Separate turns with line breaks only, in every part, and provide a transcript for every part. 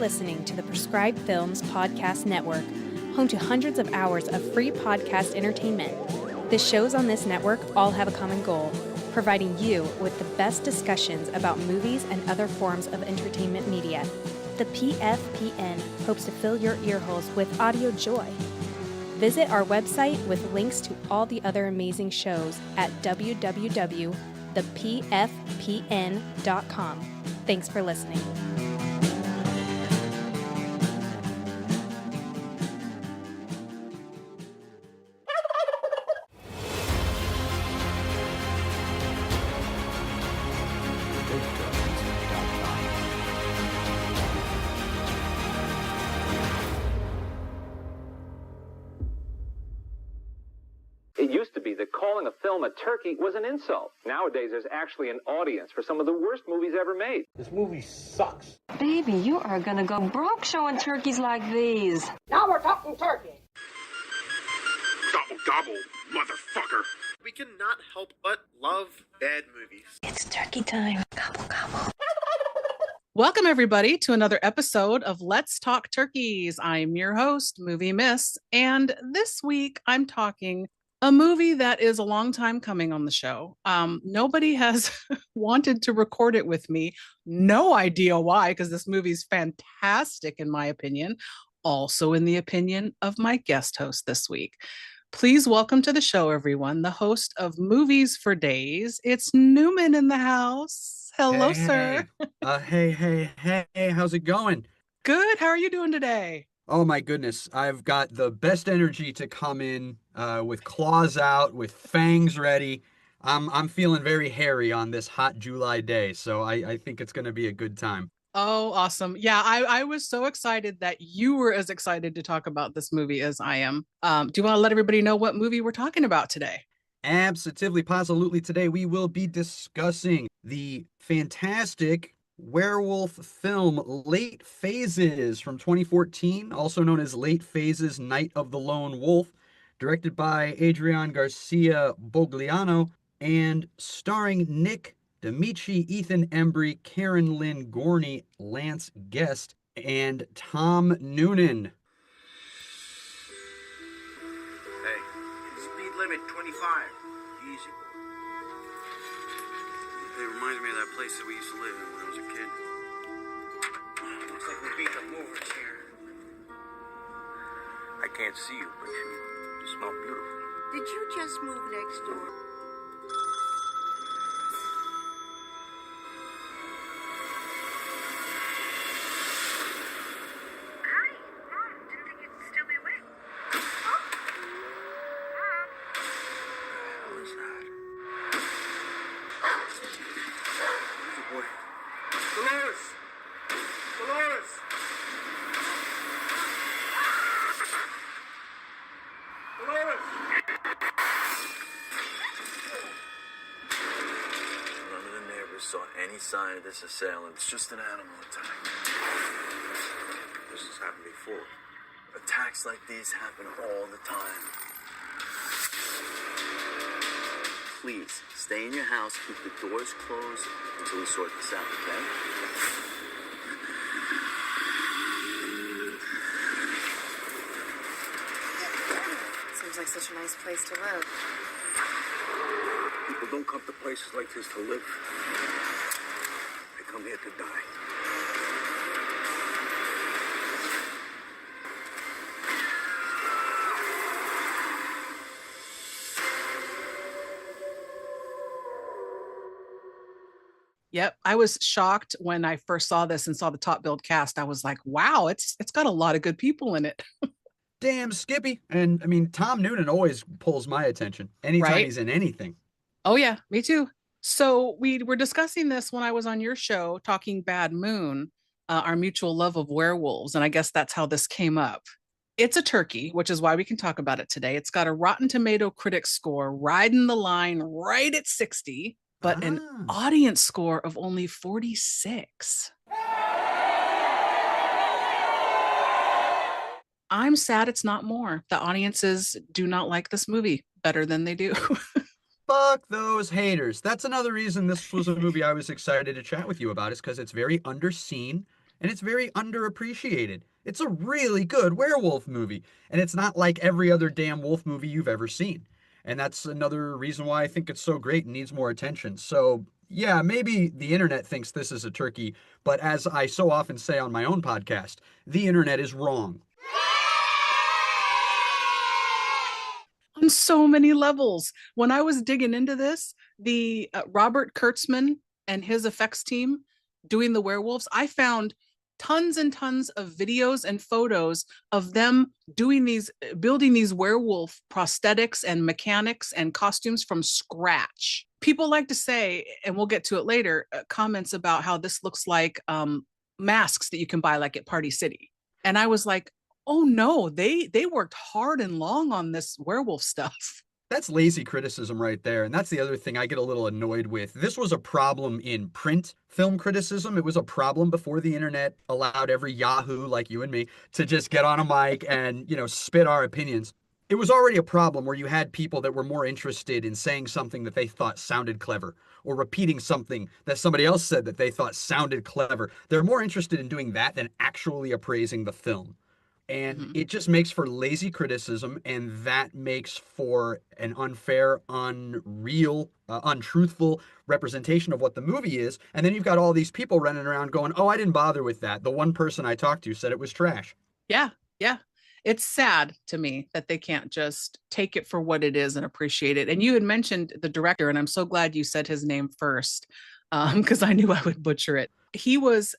listening to the Prescribed Films Podcast Network, home to hundreds of hours of free podcast entertainment. The shows on this network all have a common goal, providing you with the best discussions about movies and other forms of entertainment media. The PFPN hopes to fill your earholes with audio joy. Visit our website with links to all the other amazing shows at www.thepfpn.com. Thanks for listening.
It used to be that calling a film a turkey was an insult. Nowadays, there's actually an audience for some of the worst movies ever made.
This movie sucks.
Baby, you are gonna go broke showing turkeys like these.
Now we're talking turkey.
Gobble, gobble, motherfucker.
We cannot help but love bad movies.
It's turkey time. Gobble, gobble.
Welcome, everybody, to another episode of Let's Talk Turkeys. I'm your host, Movie Miss, and this week I'm talking a movie that is a long time coming on the show. Nobody has wanted to record it with me. No idea why, because this movie's fantastic in my opinion. Also in the opinion of my guest host this week. Please welcome to the show, everyone, the host of Movies for Days. It's Newman in the house. Hello, sir.
Hey, how's it going?
Good. How are you doing today?
Oh my goodness, I've got the best energy to come in with claws out, with fangs ready. I'm feeling very hairy on this hot July day, so I think it's going to be a good time.
Oh, awesome. Yeah, I was so excited that you were as excited to talk about this movie as I am. Do you want to let everybody know what movie we're talking about today?
Absolutely, positively. Today we will be discussing the fantastic werewolf film Late Phases from 2014, also known as Late Phases Night of the Lone Wolf, directed by Adrian Garcia Bogliano and starring Nick D'Amici, Ethan Embry, Karen Lynn Gorney, Lance Guest, and Tom Noonan.
Hey, speed limit 25. Easy, boy. It reminds me of that place that we used to live in when I was a kid. Looks like we beat the movers here. I can't see you, but you smell beautiful.
Did you just move next door?
Hi, Mom. Didn't think you'd still be awake. Mom?
What is that? Hey, boy. Dolores! Dolores! Dolores! None of the neighbors saw any sign of this assailant. It's just an animal attack. This has happened before. Attacks like these happen all the time. Please, stay in your house, keep the doors closed until we sort this out, okay?
Seems like such a nice place to live.
People don't come to places like this to live. They come here to die.
Yep, I was shocked when I first saw this and saw the top billed cast. I was like, wow, it's got a lot of good people in it.
Damn, Skippy. And I mean, Tom Noonan always pulls my attention anytime
Right?
he's in anything.
Oh yeah, me too. So we were discussing this when I was on your show talking Bad Moon, our mutual love of werewolves. And I guess that's how this came up. It's a turkey, which is why we can talk about it today. It's got a Rotten Tomato critic score riding the line right at 60, but an audience score of only 46. I'm sad it's not more. The audiences do not like this movie better than they do.
Fuck those haters. That's another reason this was a movie I was excited to chat with you about, is because it's very underseen and it's very underappreciated. It's a really good werewolf movie, and it's not like every other damn wolf movie you've ever seen. And that's another reason why I think it's so great and needs more attention. So, yeah, maybe the internet thinks this is a turkey, but as I so often say on my own podcast, the internet is wrong.
On so many levels. When I was digging into this, the Robert Kurtzman and his effects team doing the werewolves, I found tons and tons of videos and photos of them doing these, building these werewolf prosthetics and mechanics and costumes from scratch. People like to say, and we'll get to it later, comments about how this looks like masks that you can buy like at Party City. And I was like, oh no, they worked hard and long on this werewolf stuff.
That's lazy criticism right there. And that's the other thing I get a little annoyed with. This was a problem in print film criticism. It was a problem before the internet allowed every Yahoo like you and me to just get on a mic and, spit our opinions. It was already a problem where you had people that were more interested in saying something that they thought sounded clever or repeating something that somebody else said that they thought sounded clever. They're more interested in doing that than actually appraising the film. And it just makes for lazy criticism, and that makes for an unfair, unreal, untruthful representation of what the movie is. And then you've got all these people running around going, oh, I didn't bother with that. The one person I talked to said it was trash.
Yeah, yeah. It's sad to me that they can't just take it for what it is and appreciate it. And you had mentioned the director, and I'm so glad you said his name first, because I knew I would butcher it. He was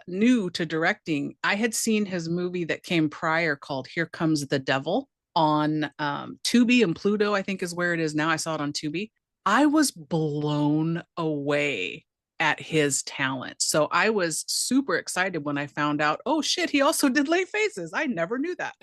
new to directing. I had seen his movie that came prior called Here Comes the Devil on Tubi and Pluto, I think is where it is now. I saw it on Tubi. I was blown away at his talent. So I was super excited when I found out, oh shit, he also did Late Faces. I never knew that.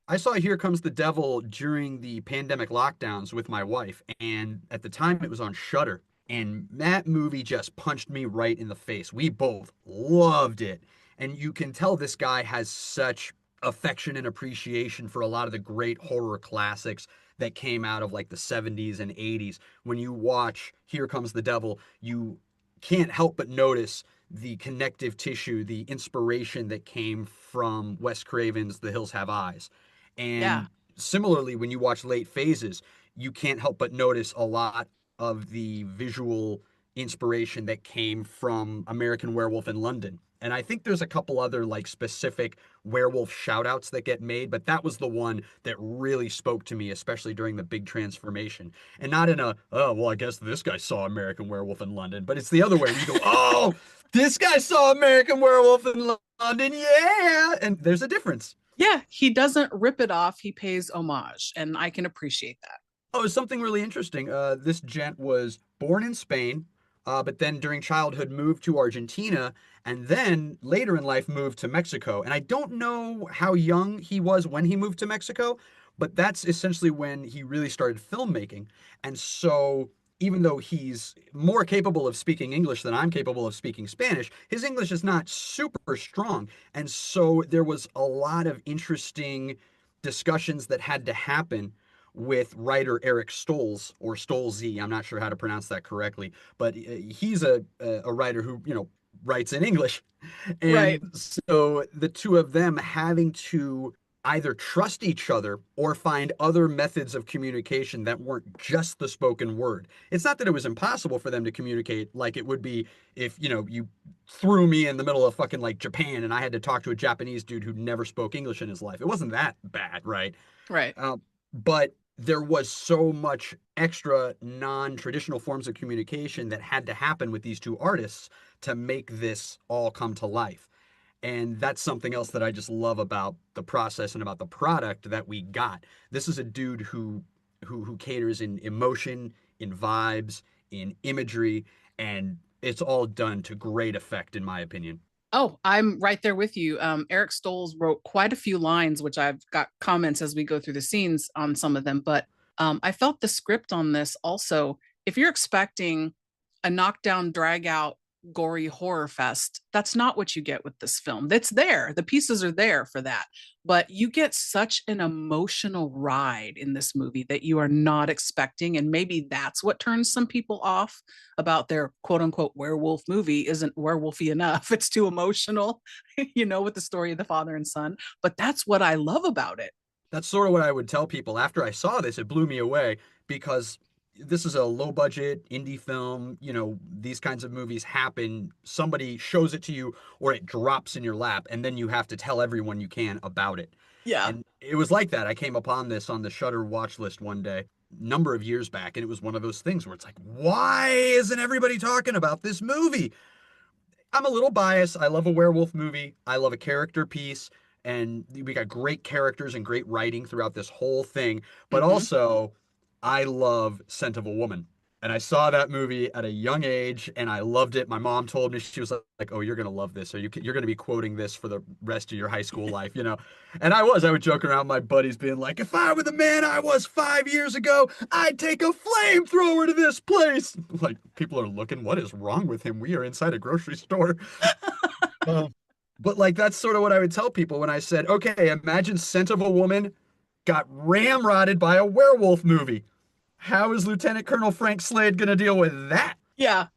I saw Here Comes the Devil during the pandemic lockdowns with my wife, and at the time it was on Shudder. And that movie just punched me right in the face. We both loved it. And you can tell this guy has such affection and appreciation for a lot of the great horror classics that came out of like the 70s and 80s. When you watch Here Comes the Devil, you can't help but notice the connective tissue, the inspiration that came from Wes Craven's The Hills Have Eyes. And similarly, when you watch Late Phases, you can't help but notice a lot of the visual inspiration that came from American Werewolf in London. And I think there's a couple other like specific werewolf shout outs that get made, but that was the one that really spoke to me, especially during the big transformation. And not in a, oh, well, I guess this guy saw American Werewolf in London, but it's the other way. You go, oh, this guy saw American Werewolf in London, yeah. And there's a difference.
Yeah, he doesn't rip it off. He pays homage, and I can appreciate that.
Oh, something really interesting. This gent was born in Spain, but then during childhood moved to Argentina, and then later in life moved to Mexico. And I don't know how young he was when he moved to Mexico, but that's essentially when he really started filmmaking. And so even though he's more capable of speaking English than I'm capable of speaking Spanish, his English is not super strong. And so there was a lot of interesting discussions that had to happen with writer Eric Stolz, or Stolze. I'm not sure how to pronounce that correctly, but he's a writer who, writes in English. And
right.
So the two of them having to either trust each other or find other methods of communication that weren't just the spoken word. It's not that it was impossible for them to communicate like it would be if, you threw me in the middle of fucking like Japan and I had to talk to a Japanese dude who never spoke English in his life. It wasn't that bad, right?
Right.
But there was so much extra non-traditional forms of communication that had to happen with these two artists to make this all come to life. And that's something else that I just love about the process and about the product that we got. This is a dude who caters in emotion, in vibes, in imagery, and it's all done to great effect, in my opinion.
Oh, I'm right there with you. Eric Stolz wrote quite a few lines, which I've got comments as we go through the scenes on some of them. But I felt the script on this also. If you're expecting a knockdown, drag out gory horror fest. That's not what you get with this film. It's there. The pieces are there for that. But you get such an emotional ride in this movie that you are not expecting. And maybe that's what turns some people off about their quote unquote werewolf movie isn't werewolfy enough. It's too emotional, with the story of the father and son. But that's what I love about it.
That's sort of what I would tell people after I saw this. It blew me away because this is a low budget indie film. These kinds of movies happen. Somebody shows it to you or it drops in your lap, and then you have to tell everyone you can about it.
Yeah.
And it was like that. I came upon this on the Shudder watch list one day, number of years back, and it was one of those things where it's like, why isn't everybody talking about this movie? I'm a little biased. I love a werewolf movie. I love a character piece, and we got great characters and great writing throughout this whole thing. But also, I love Scent of a Woman. And I saw that movie at a young age, and I loved it. My mom told me, she was like, "Oh, you're gonna love this, or you're gonna be quoting this for the rest of your high school life." And I would joke around with my buddies, being like, "If I were the man I was 5 years ago, I'd take a flamethrower to this place." Like, people are looking, what is wrong with him? We are inside a grocery store. But like, that's sort of what I would tell people when I said, "Okay, imagine Scent of a Woman got ramrodded by a werewolf movie. How is Lieutenant Colonel Frank Slade going to deal with that?"
Yeah,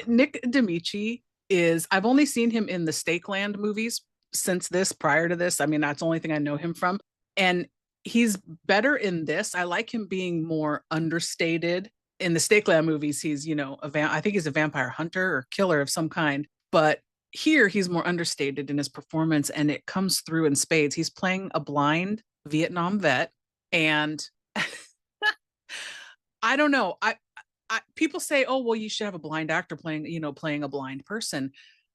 Nick D'Amici I've only seen him in the Stakeland movies since this. Prior to this, I mean, that's the only thing I know him from. And he's better in this. I like him being more understated. In the Stakeland movies, he's, I think he's a vampire hunter or killer of some kind. But here, he's more understated in his performance, and it comes through in spades. He's playing a blind Vietnam vet, and I don't know. People say, "Oh, well, you should have a blind actor playing a blind person."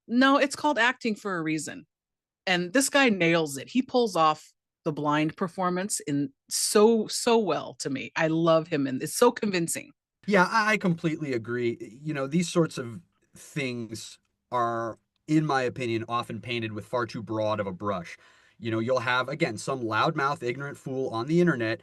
No, it's called acting for a reason. And this guy nails it. He pulls off the blind performance in so well to me. I love him, and it's so convincing.
Yeah, I completely agree. These sorts of things are, in my opinion, often painted with far too broad of a brush. You'll have, again, some loudmouth, ignorant fool on the internet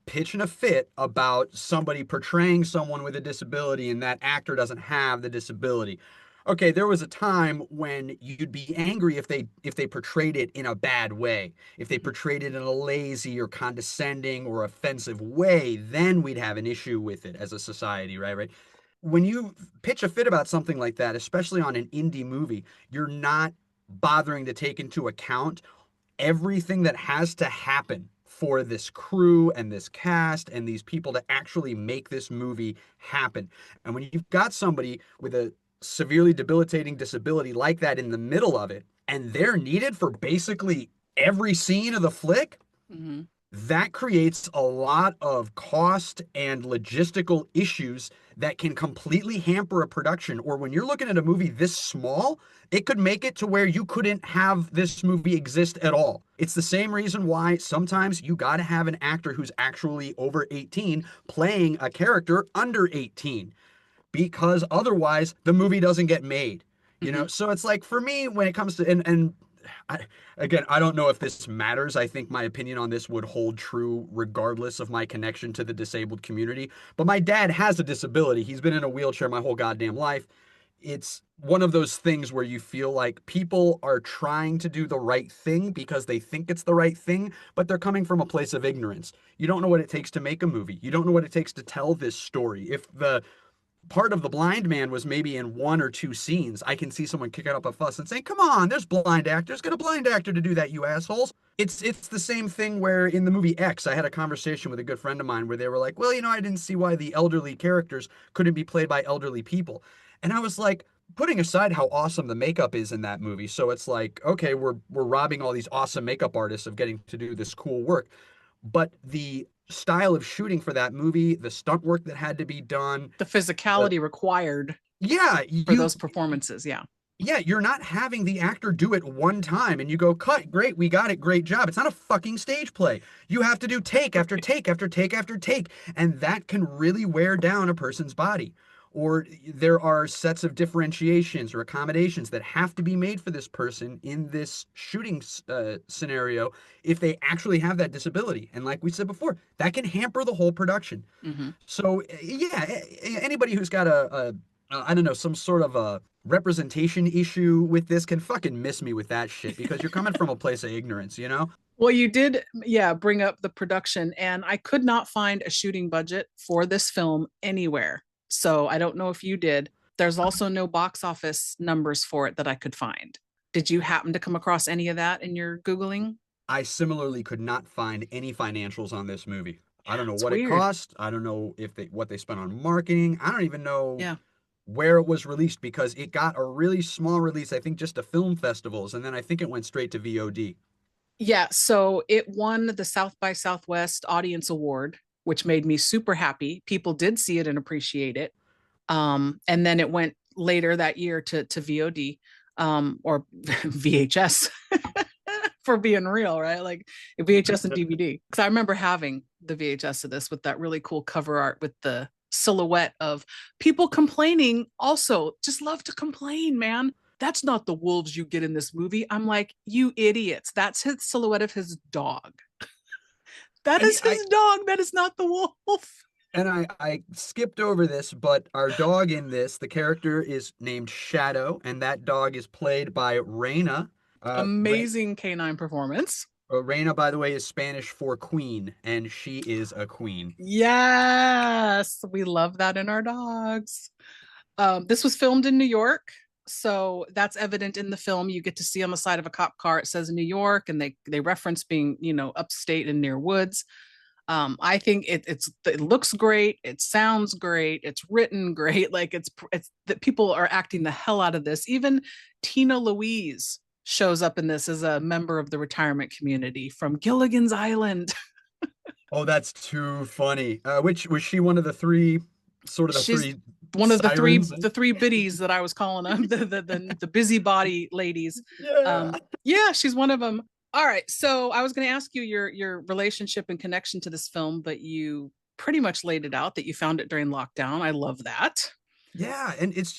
pitching a fit about somebody portraying someone with a disability, and that actor doesn't have the disability. Okay, there was a time when you'd be angry if they portrayed it in a bad way. If they portrayed it in a lazy or condescending or offensive way, then we'd have an issue with it as a society, right? When you pitch a fit about something like that, especially on an indie movie, you're not bothering to take into account everything that has to happen for this crew and this cast and these people to actually make this movie happen. And when you've got somebody with a severely debilitating disability like that in the middle of it, and they're needed for basically every scene of the flick, that creates a lot of cost and logistical issues that can completely hamper a production. Or when you're looking at a movie this small, it could make it to where you couldn't have this movie exist at all. It's the same reason why sometimes you got to have an actor who's actually over 18 playing a character under 18, because otherwise the movie doesn't get made. So it's like, for me, when it comes to, and I don't know if this matters. I think my opinion on this would hold true regardless of my connection to the disabled community. But my dad has a disability. He's been in a wheelchair my whole goddamn life. It's one of those things where you feel like people are trying to do the right thing because they think it's the right thing, but they're coming from a place of ignorance. You don't know what it takes to make a movie. You don't know what it takes to tell this story. If the part of the blind man was maybe in one or two scenes, I can see someone kicking up a fuss and saying, "Come on, there's blind actors. Get a blind actor to do that, you assholes." It's the same thing where in the movie X, I had a conversation with a good friend of mine where they were like, "Well, I didn't see why the elderly characters couldn't be played by elderly people." And I was like, putting aside how awesome the makeup is in that movie, so it's like, okay, we're robbing all these awesome makeup artists of getting to do this cool work. But the style of shooting for that movie, the stunt work that had to be done,
the physicality required for those performances.
Yeah, you're not having the actor do it one time and you go, "Cut, great, we got it, great job." It's not a fucking stage play. You have to do take after take after take after take, and that can really wear down a person's body. Or there are sets of differentiations or accommodations that have to be made for this person in this shooting scenario if they actually have that disability. And like we said before, that can hamper the whole production. So yeah, anybody who's got a I don't know, some sort of a representation issue with this can fucking miss me with that shit because you're coming from a place of ignorance, you know?
Well, you did, yeah, bring up the production, and I could not find a shooting budget for this film anywhere. So I don't know if you did. There's also no box office numbers for it that I could find. Did you happen to come across any of that in your Googling?
I similarly could not find any financials on this movie. I don't know
It's
what it
weird.
cost. I don't know if they what they spent on marketing. I don't even know
Yeah.
where it was released because it got a really small release, I think just to film festivals, and then I think it went straight to VOD.
Yeah, so it won the South by Southwest Audience Award, which made me super happy. People did see it and appreciate it. And then it went later that year to VOD, or VHS for being real, right? Like VHS and DVD. Because I remember having the VHS of this with that really cool cover art with the silhouette of people complaining. Also, just love to complain, man. That's not the wolves you get in this movie. I'm like, you idiots. That's his silhouette of his dog. That
And
is his dog. That is not the wolf.
I skipped over this, but our dog in this, the character is named Shadow, and that dog is played by Reina.
Amazing canine performance.
Reina, by the way, is Spanish for queen, and she is a queen.
Yes, we love that in our dogs. This was filmed in New York, so that's evident in the film. You get to see on the side of a cop car it says New York, and they reference being upstate and near woods. I think it looks great, it sounds great, it's written great. Like it's that people are acting the hell out of this. Even Tina Louise shows up in this as a member of the retirement community from Gilligan's Island.
Oh, that's too funny. Which was she one of the three, sort of the
She's
three
one of
sirens?
the three biddies that I was calling them, the busybody ladies.
Yeah.
Yeah, she's one of them. All right, so I was going to ask you your relationship and connection to this film, but you pretty much laid it out that you found it during lockdown. I love that.
Yeah, and it's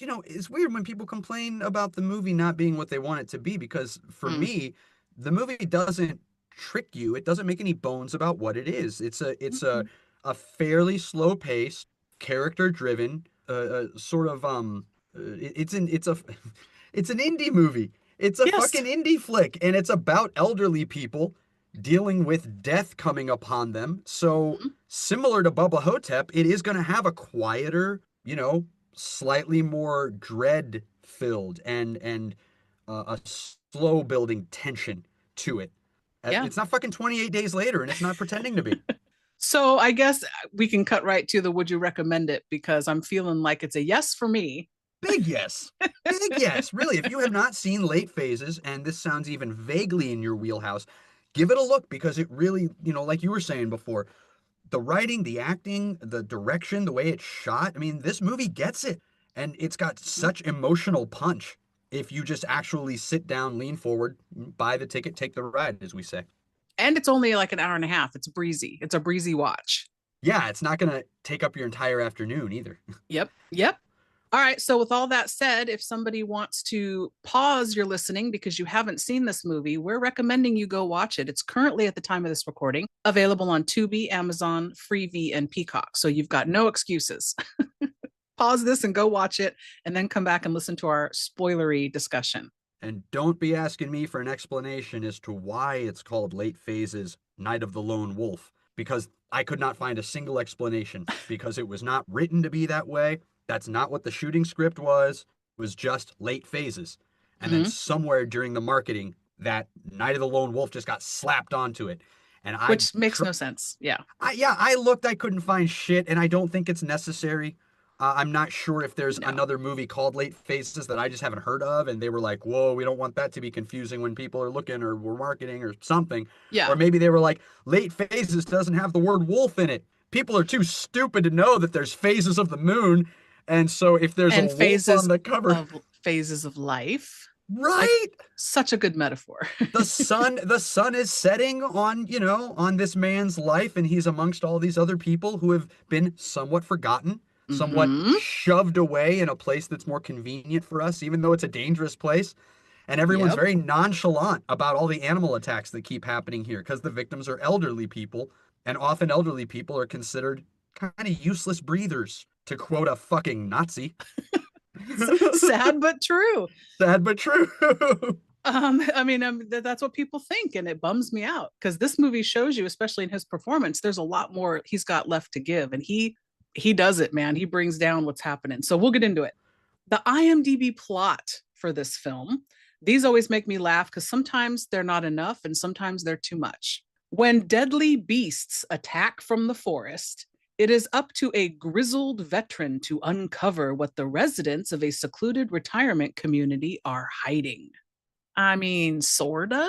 weird when people complain about the movie not being what they want it to be because for
Mm.
me, the movie doesn't trick you. It doesn't make any bones about what it is.
Mhm.
A fairly slow paced, character driven, sort of it's a it's an indie movie. It's a
Yes.
fucking indie flick, and it's about elderly people dealing with death coming upon them. So
Mhm.
similar to Bubba Hotep, it is going to have a quieter, slightly more dread filled and a slow building tension to it.
Yeah.
It's not fucking 28 days later, and it's not pretending to be.
So I guess we can cut right to the would you recommend it because I'm feeling like it's a yes for me.
Big yes. Big yes. Really, if you have not seen Late Phases, and this sounds even vaguely in your wheelhouse, give it a look because it really, like you were saying before, the writing, the acting, the direction, the way it's shot, I mean, this movie gets it. And it's got
Mhm.
such emotional punch if you just actually sit down, lean forward, buy the ticket, take the ride, as we say.
And it's only like an hour and a half. It's breezy. It's a breezy watch.
Yeah, it's not going to take up your entire afternoon either.
Yep. Yep. All right. So, with all that said, if somebody wants to pause your listening because you haven't seen this movie, we're recommending you go watch it. It's currently, at the time of this recording, available on Tubi, Amazon, Freevee, and Peacock. So, you've got no excuses. Pause this and go watch it, and then come back and listen to our spoilery discussion.
And don't be asking me for an explanation as to why it's called Late Phases Night of the Lone Wolf, because I could not find a single explanation, because it was not written to be that way. That's not what the shooting script was. It was just Late Phases. And then
Mm-hmm.
somewhere during the marketing, that Night of the Lone Wolf just got slapped onto it. And
Which makes no sense. Yeah.
I looked, I couldn't find shit, and I don't think it's necessary. I'm not sure if there's
No.
another movie called Late Phases that I just haven't heard of, and they were like, whoa, we don't want that to be confusing when people are looking or we're marketing or something.
Yeah.
Or maybe they were like, Late Phases doesn't have the word wolf in it. People are too stupid to know that there's phases of the moon, and so if there's a
And
wolf on the cover,
phases of life. Like,
right?
such a good metaphor.
The sun is setting on, on this man's life, and he's amongst all these other people who have been somewhat forgotten, somewhat
Mm-hmm.
shoved away in a place that's more convenient for us, even though it's a dangerous place. And everyone's
Yep.
very nonchalant about all the animal attacks that keep happening here because the victims are elderly people, and often elderly people are considered kind of useless breathers, to quote a fucking Nazi.
Sad but true.
Sad but true.
That's what people think, and it bums me out because this movie shows you, especially in his performance, there's a lot more he's got left to give, and he does it, man. He brings down what's happening. So we'll get into it. The IMDb plot for this film, these always make me laugh because sometimes they're not enough and sometimes they're too much. When deadly beasts attack from the forest, it is up to a grizzled veteran to uncover what the residents of a secluded retirement community are hiding. I mean, sorta.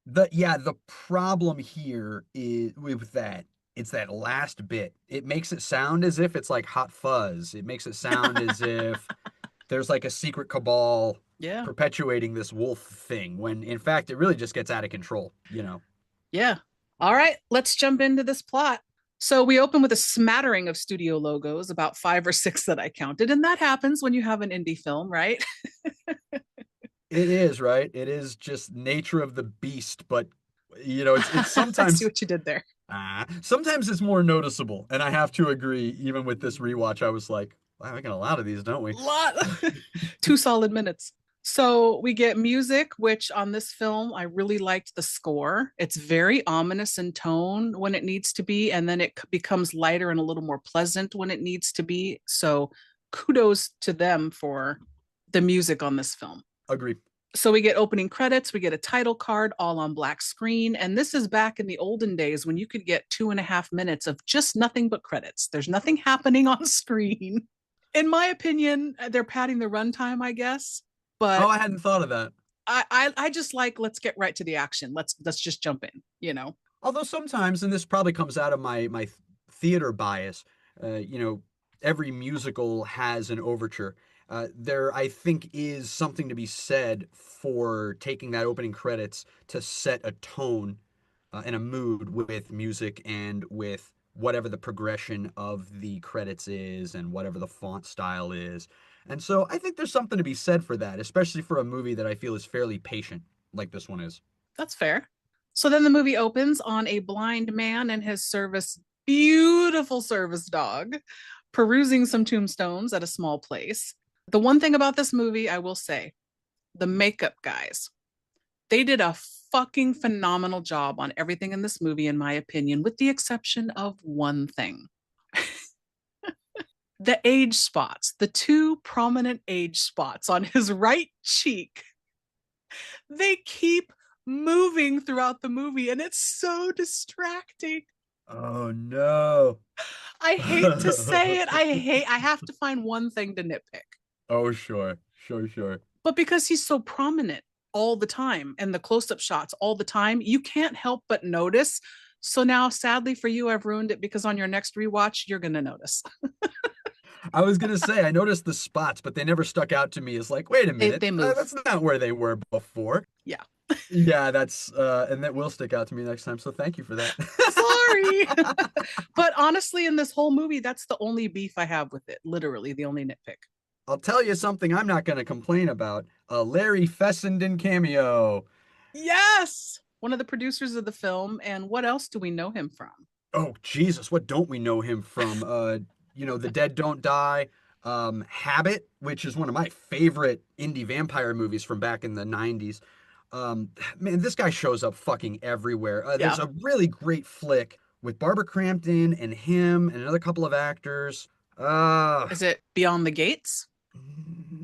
The problem here is with that. It's that last bit. It makes it sound as if it's like Hot Fuzz. It makes it sound as if there's like a secret cabal
Yeah.
perpetuating this wolf thing when in fact it really just gets out of control, you know.
Yeah. All right, let's jump into this plot. So we open with a smattering of studio logos, about 5 or 6 that I counted, and that happens when you have an indie film, right?
It is, right? It is just nature of the beast, but you know, it's
I
sometimes
see what you did there.
sometimes it's more noticeable, and I have to agree. Even with this rewatch, I was like, "Wow, we got a lot of these, don't we?"
Lot. 2 solid minutes. So we get music, which on this film, I really liked the score. It's very ominous in tone when it needs to be, and then it becomes lighter and a little more pleasant when it needs to be. So kudos to them for the music on this film.
Agree.
So we get opening credits, we get a title card all on black screen. And this is back in the olden days when you could get 2.5 minutes of just nothing but credits. There's nothing happening on screen. In my opinion, they're padding the runtime, I guess. But
I hadn't thought of that.
I just like, let's get right to the action. Let's just jump in, you know.
Although sometimes, and this probably comes out of my theater bias, you know, every musical has an overture. There, I think, is something to be said for taking that opening credits to set a tone and a mood with music and with whatever the progression of the credits is and whatever the font style is. And so I think there's something to be said for that, especially for a movie that I feel is fairly patient, like this one is.
That's fair. So then the movie opens on a blind man and his beautiful service dog, perusing some tombstones at a small place. The one thing about this movie, I will say, the makeup guys, they did a fucking phenomenal job on everything in this movie, in my opinion, with the exception of one thing. The age spots, the 2 prominent age spots on his right cheek, they keep moving throughout the movie, and it's so distracting.
Oh no.
I hate to say it. I have to find one thing to nitpick.
Oh, sure. Sure.
But because he's so prominent all the time and the close-up shots all the time, you can't help but notice. So now, sadly for you, I've ruined it because on your next rewatch, you're going to notice.
I was gonna say I noticed the spots, but they never stuck out to me as like, wait a minute,
They move.
That's not where they were before.
Yeah.
Yeah, that's and that will stick out to me next time. So thank you for that.
Sorry. But honestly, in this whole movie, that's the only beef I have with it. Literally the only nitpick.
I'll tell you something I'm not gonna complain about. A Larry Fessenden cameo.
Yes. One of the producers of the film. And what else do we know him from?
Oh Jesus, what don't we know him from? You know, The Dead Don't Die, Habit, which is one of my favorite indie vampire movies from back in the 90s. Man, this guy shows up fucking everywhere. There's a really great flick with Barbara Crampton and him and another couple of actors.
Is it Beyond the Gates?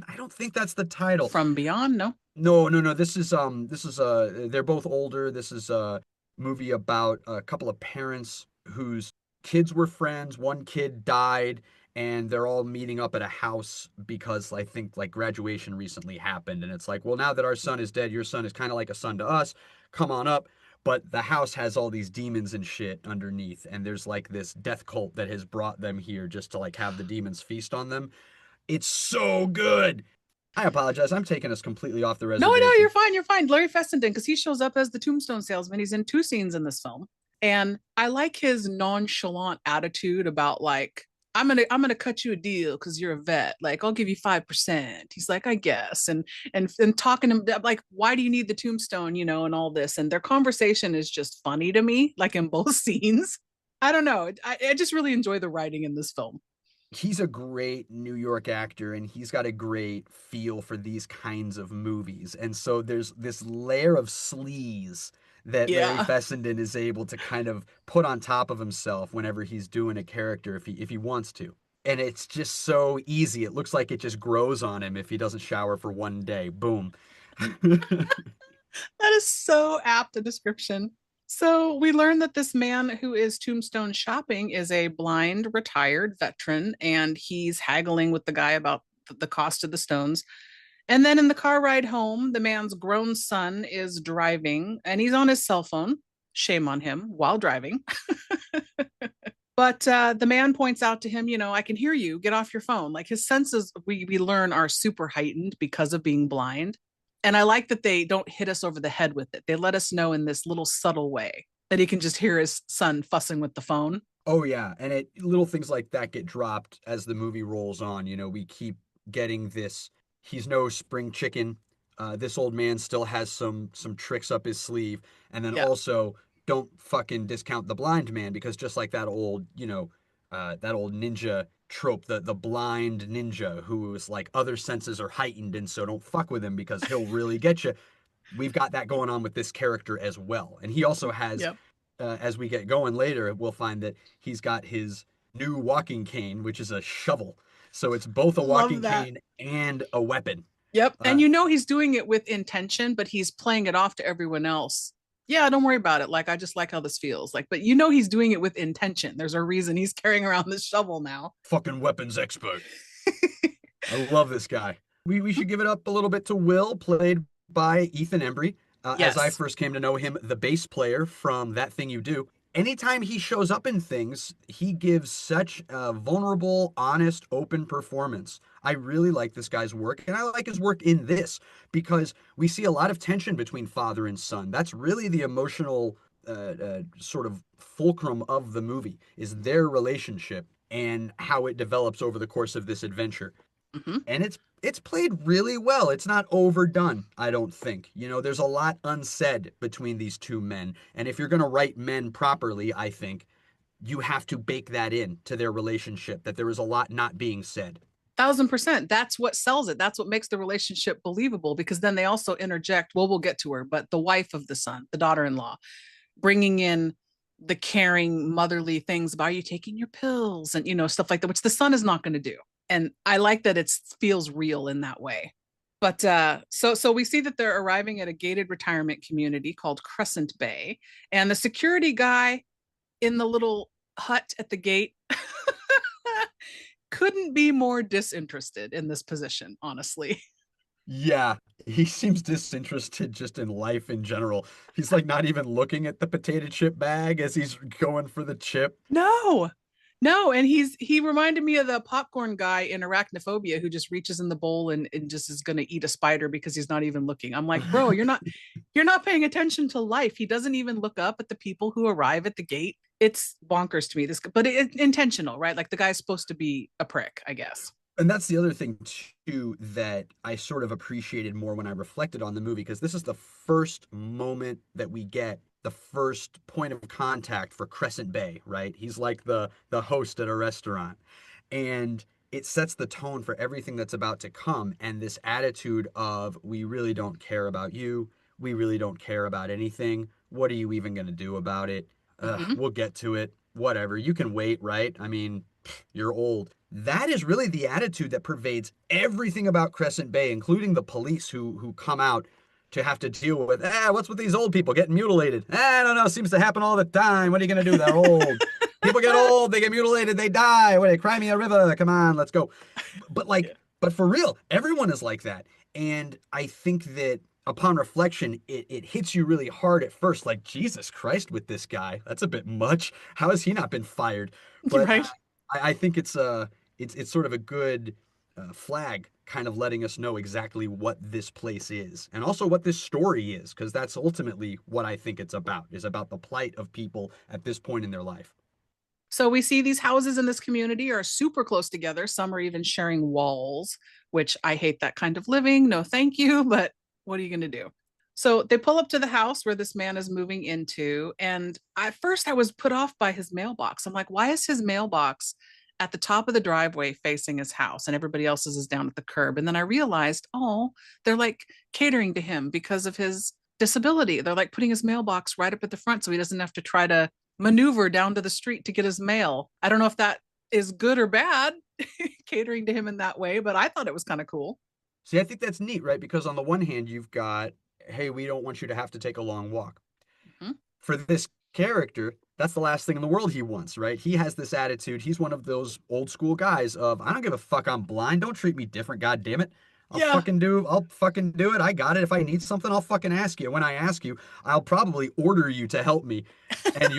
I don't think that's the title.
From Beyond? No.
No. This is they're both older. This is a movie about a couple of parents whose kids were friends. One kid died, and they're all meeting up at a house because I think like graduation recently happened. And it's like, well, now that our son is dead, your son is kind of like a son to us. Come on up. But the house has all these demons and shit underneath. And there's like this death cult that has brought them here just to like have the demons feast on them. It's so good. I apologize. I'm taking us completely off the reservation.
No, you're fine. You're fine. Larry Fessenden, because he shows up as the tombstone salesman. He's in 2 scenes in this film. And I like his nonchalant attitude about like, I'm gonna cut you a deal because you're a vet. Like, I'll give you 5%. He's like, I guess. And talking to him like, why do you need the tombstone, you know, and all this. And their conversation is just funny to me, like in both scenes. I don't know. I just really enjoy the writing in this film.
he's a great New York actor and he's got a great feel for these kinds of movies. And so there's this layer of sleaze that Larry
Yeah.
Fessenden is able to kind of put on top of himself whenever he's doing a character if he wants to. And it's just so easy. It looks like it just grows on him if he doesn't shower for one day. Boom.
That is so apt a description. So we learn that this man who is tombstone shopping is a blind retired veteran, and he's haggling with the guy about the cost of the stones. And then in the car ride home, the man's grown son is driving and he's on his cell phone. Shame on him while driving. But the man points out to him, I can hear you. Get off your phone. Like his senses, we learn, are super heightened because of being blind. And I like that they don't hit us over the head with it. They let us know in this little subtle way that he can just hear his son fussing with the phone.
Oh yeah, and little things like that get dropped as the movie rolls on. We keep getting this. He's no spring chicken. This old man still has some tricks up his sleeve, and then
Yeah.
also don't fucking discount the blind man because just like that old ninja trope, the blind ninja who is like other senses are heightened, and so don't fuck with him because he'll really get you. We've got that going on with this character as well, and he also has
Yep.
as we get going later, we'll find that he's got his new walking cane, which is a shovel. So it's both a
Love
walking
that.
cane and a weapon.
Yep.
Uh,
And he's doing it with intention, but he's playing it off to everyone else. Yeah, don't worry about it. Like, I just like how this feels. Like, but he's doing it with intention. There's a reason he's carrying around this shovel now.
Fucking weapons expert. I love this guy. We should give it up a little bit to Will, played by Ethan Embry. As I
Yes.
first came to know him, the bass player from That Thing You Do. Anytime he shows up in things, he gives such a vulnerable, honest, open performance. I really like this guy's work, and I like his work in this because we see a lot of tension between father and son. That's really the emotional sort of fulcrum of the movie is their relationship and how it develops over the course of this adventure.
Mm-hmm.
And it's played really well. It's not overdone, I don't think. There's a lot unsaid between these two men, and if you're going to write men properly, I think you have to bake that in to their relationship that there is a lot not being said.
1000%. That's what sells it. That's what makes the relationship believable because then they also interject. Well, we'll get to her, but the wife of the son, the daughter in law, bringing in the caring, motherly things about, are you taking your pills and, stuff like that, which the son is not going to do. And I like that it feels real in that way. But so we see that they're arriving at a gated retirement community called Crescent Bay, and the security guy in the little hut at the gate couldn't be more disinterested in this position, honestly.
Yeah, he seems disinterested just in life in general. He's like not even looking at the potato chip bag as he's going for the chip.
No, no, and he reminded me of the popcorn guy in Arachnophobia who just reaches in the bowl and just is going to eat a spider because he's not even looking. I'm like, bro, you're not paying attention to life. He doesn't even look up at the people who arrive at the gate. It's bonkers to me. But it's intentional, right? Like the guy's supposed to be a prick, I guess.
And that's the other thing too that I sort of appreciated more when I reflected on the movie because this is the first moment that we get the first point of contact for Crescent Bay, right? He's like the host at a restaurant. And it sets the tone for everything that's about to come and this attitude of we really don't care about you. We really don't care about anything. What are you even going to do about it?
Mm-hmm.
We'll get to it. Whatever. You can wait, right? I mean, you're old. That is really the attitude that pervades everything about Crescent Bay, including the police who come out to have to deal with, what's with these old people getting mutilated? I don't know, seems to happen all the time. What are you going to do? They're old. People get old, they get mutilated, they die. What, cry me a river. Come on, let's go. But but for real, everyone is like that. And I think that upon reflection, it hits you really hard at first, like, Jesus Christ with this guy. That's a bit much. How has he not been fired? But
Right.
I think it's sort of a good flag kind of letting us know exactly what this place is and also what this story is because that's ultimately what I think it's about is about the plight of people at this point in their life.
So we see these houses in this community are super close together. Some are even sharing walls, which I hate that kind of living. No, thank you. But what are you going to do? So they pull up to the house where this man is moving into. And at first I was put off by his mailbox. I'm like, why is his mailbox at the top of the driveway facing his house, and everybody else's is down at the curb. And then I realized, oh, they're like catering to him because of his disability. They're like putting his mailbox right up at the front so he doesn't have to try to maneuver down to the street to get his mail. I don't know if that is good or bad, catering to him in that way, but I thought it was kind of cool.
See, I think that's neat, right? Because on the one hand, you've got, hey, we don't want you to have to take a long walk.
Mhm.
For this character, that's the last thing in the world he wants, right? He has this attitude. He's one of those old school guys of, I don't give a fuck, I'm blind. Don't treat me different, god damn it.
Yeah.
I'll fucking do it. I got it. If I need something, I'll fucking ask you. When I ask you, I'll probably order you to help me. And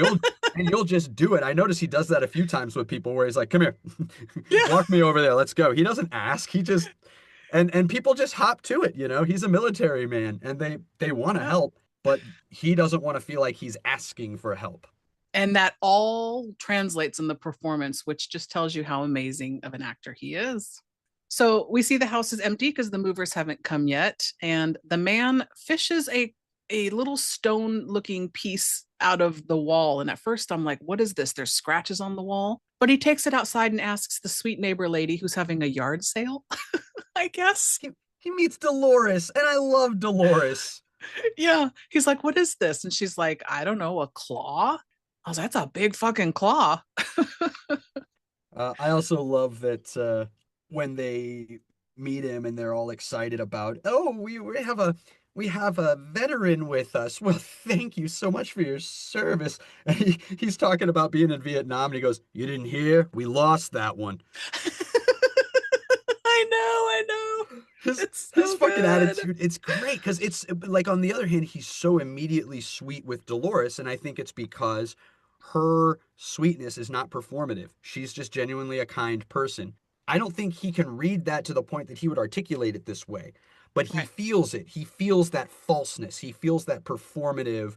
you'll just do it. I notice he does that a few times with people where he's like, come here,
Yeah.
walk me over there. Let's go. He doesn't ask. He just and people just hop to it, you know. He's a military man and they want to
Yeah.
help, but he doesn't want to feel like he's asking for help.
And that all translates in the performance, which just tells you how amazing of an actor he is. So we see the house is empty because the movers haven't come yet, and the man fishes a little stone looking piece out of the wall. And at first I'm like, what is this? There's scratches on the wall. But he takes it outside and asks the sweet neighbor lady who's having a yard sale, I guess.
He meets Dolores, and I love Dolores.
Yeah. He's like, what is this? And she's like, I don't know, a claw? I was like, that's a big fucking claw.
I also love that when they meet him and they're all excited about, oh, we have a veteran with us. Well, thank you so much for your service. And he's talking about being in Vietnam, and he goes, you didn't hear? We lost that one.
I know. It's
His
so
fucking
good.
attitude, it's great because it's like on the other hand, he's so immediately sweet with Dolores, and I think it's because her sweetness is not performative. She's just genuinely a kind person. I don't think he can read that to the point that he would articulate it this way, but he
Right.
feels it. He feels that falseness. He feels that performative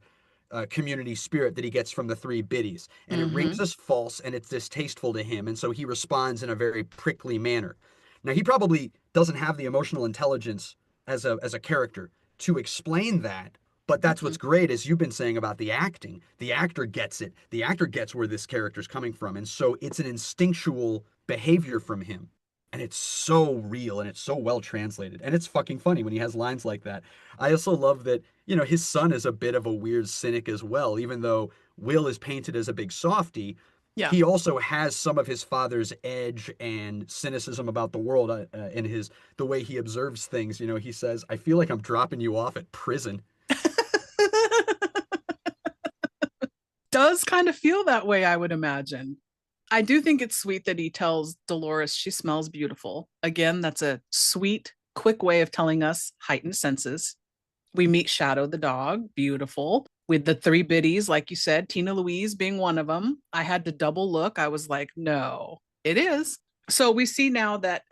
community spirit that he gets from the three biddies, and it rings
Mm-hmm.
as false and it's distasteful to him, and so he responds in a very prickly manner. Now he probably doesn't have the emotional intelligence as a character to explain that, but that's
Mm-hmm.
what's great, as you've been saying about the acting. The actor gets it. The actor gets where this character's coming from, and so it's an instinctual behavior from him. And it's so real and it's so well translated. And it's fucking funny when he has lines like that. I also love that, you know, his son is a bit of a weird cynic as well, even though Will is painted as a big softy.
Yeah.
He also has some of his father's edge and cynicism about the world in his the way he observes things. You know, he says, "I feel like I'm dropping you off at prison."
Does kind of feel that way, I would imagine. I do think it's sweet that he tells Dolores she smells beautiful. Again, that's a sweet, quick way of telling us heightened senses. We meet Shadow the dog, beautiful, with the three biddies, like you said, Tina Louise being one of them. I had to double look. I was like, no, it is. So we see now that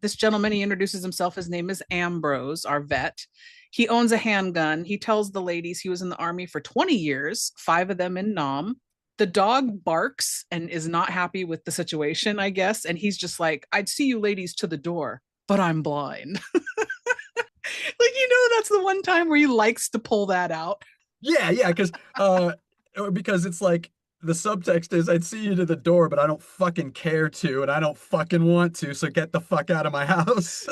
this gentleman, he introduces himself. His name is Ambrose, our vet. He owns a handgun. He tells the ladies he was in the army for 20 years, 5 of them in Nam. The dog barks and is not happy with the situation, I guess. And he's just like, I'd see you ladies to the door, but I'm blind. Like, you know, that's the one time where he likes to pull that out.
Yeah, because it's like the subtext is, I'd see you to the door, but I don't fucking care to, and I don't fucking want to, so get the fuck out of my house.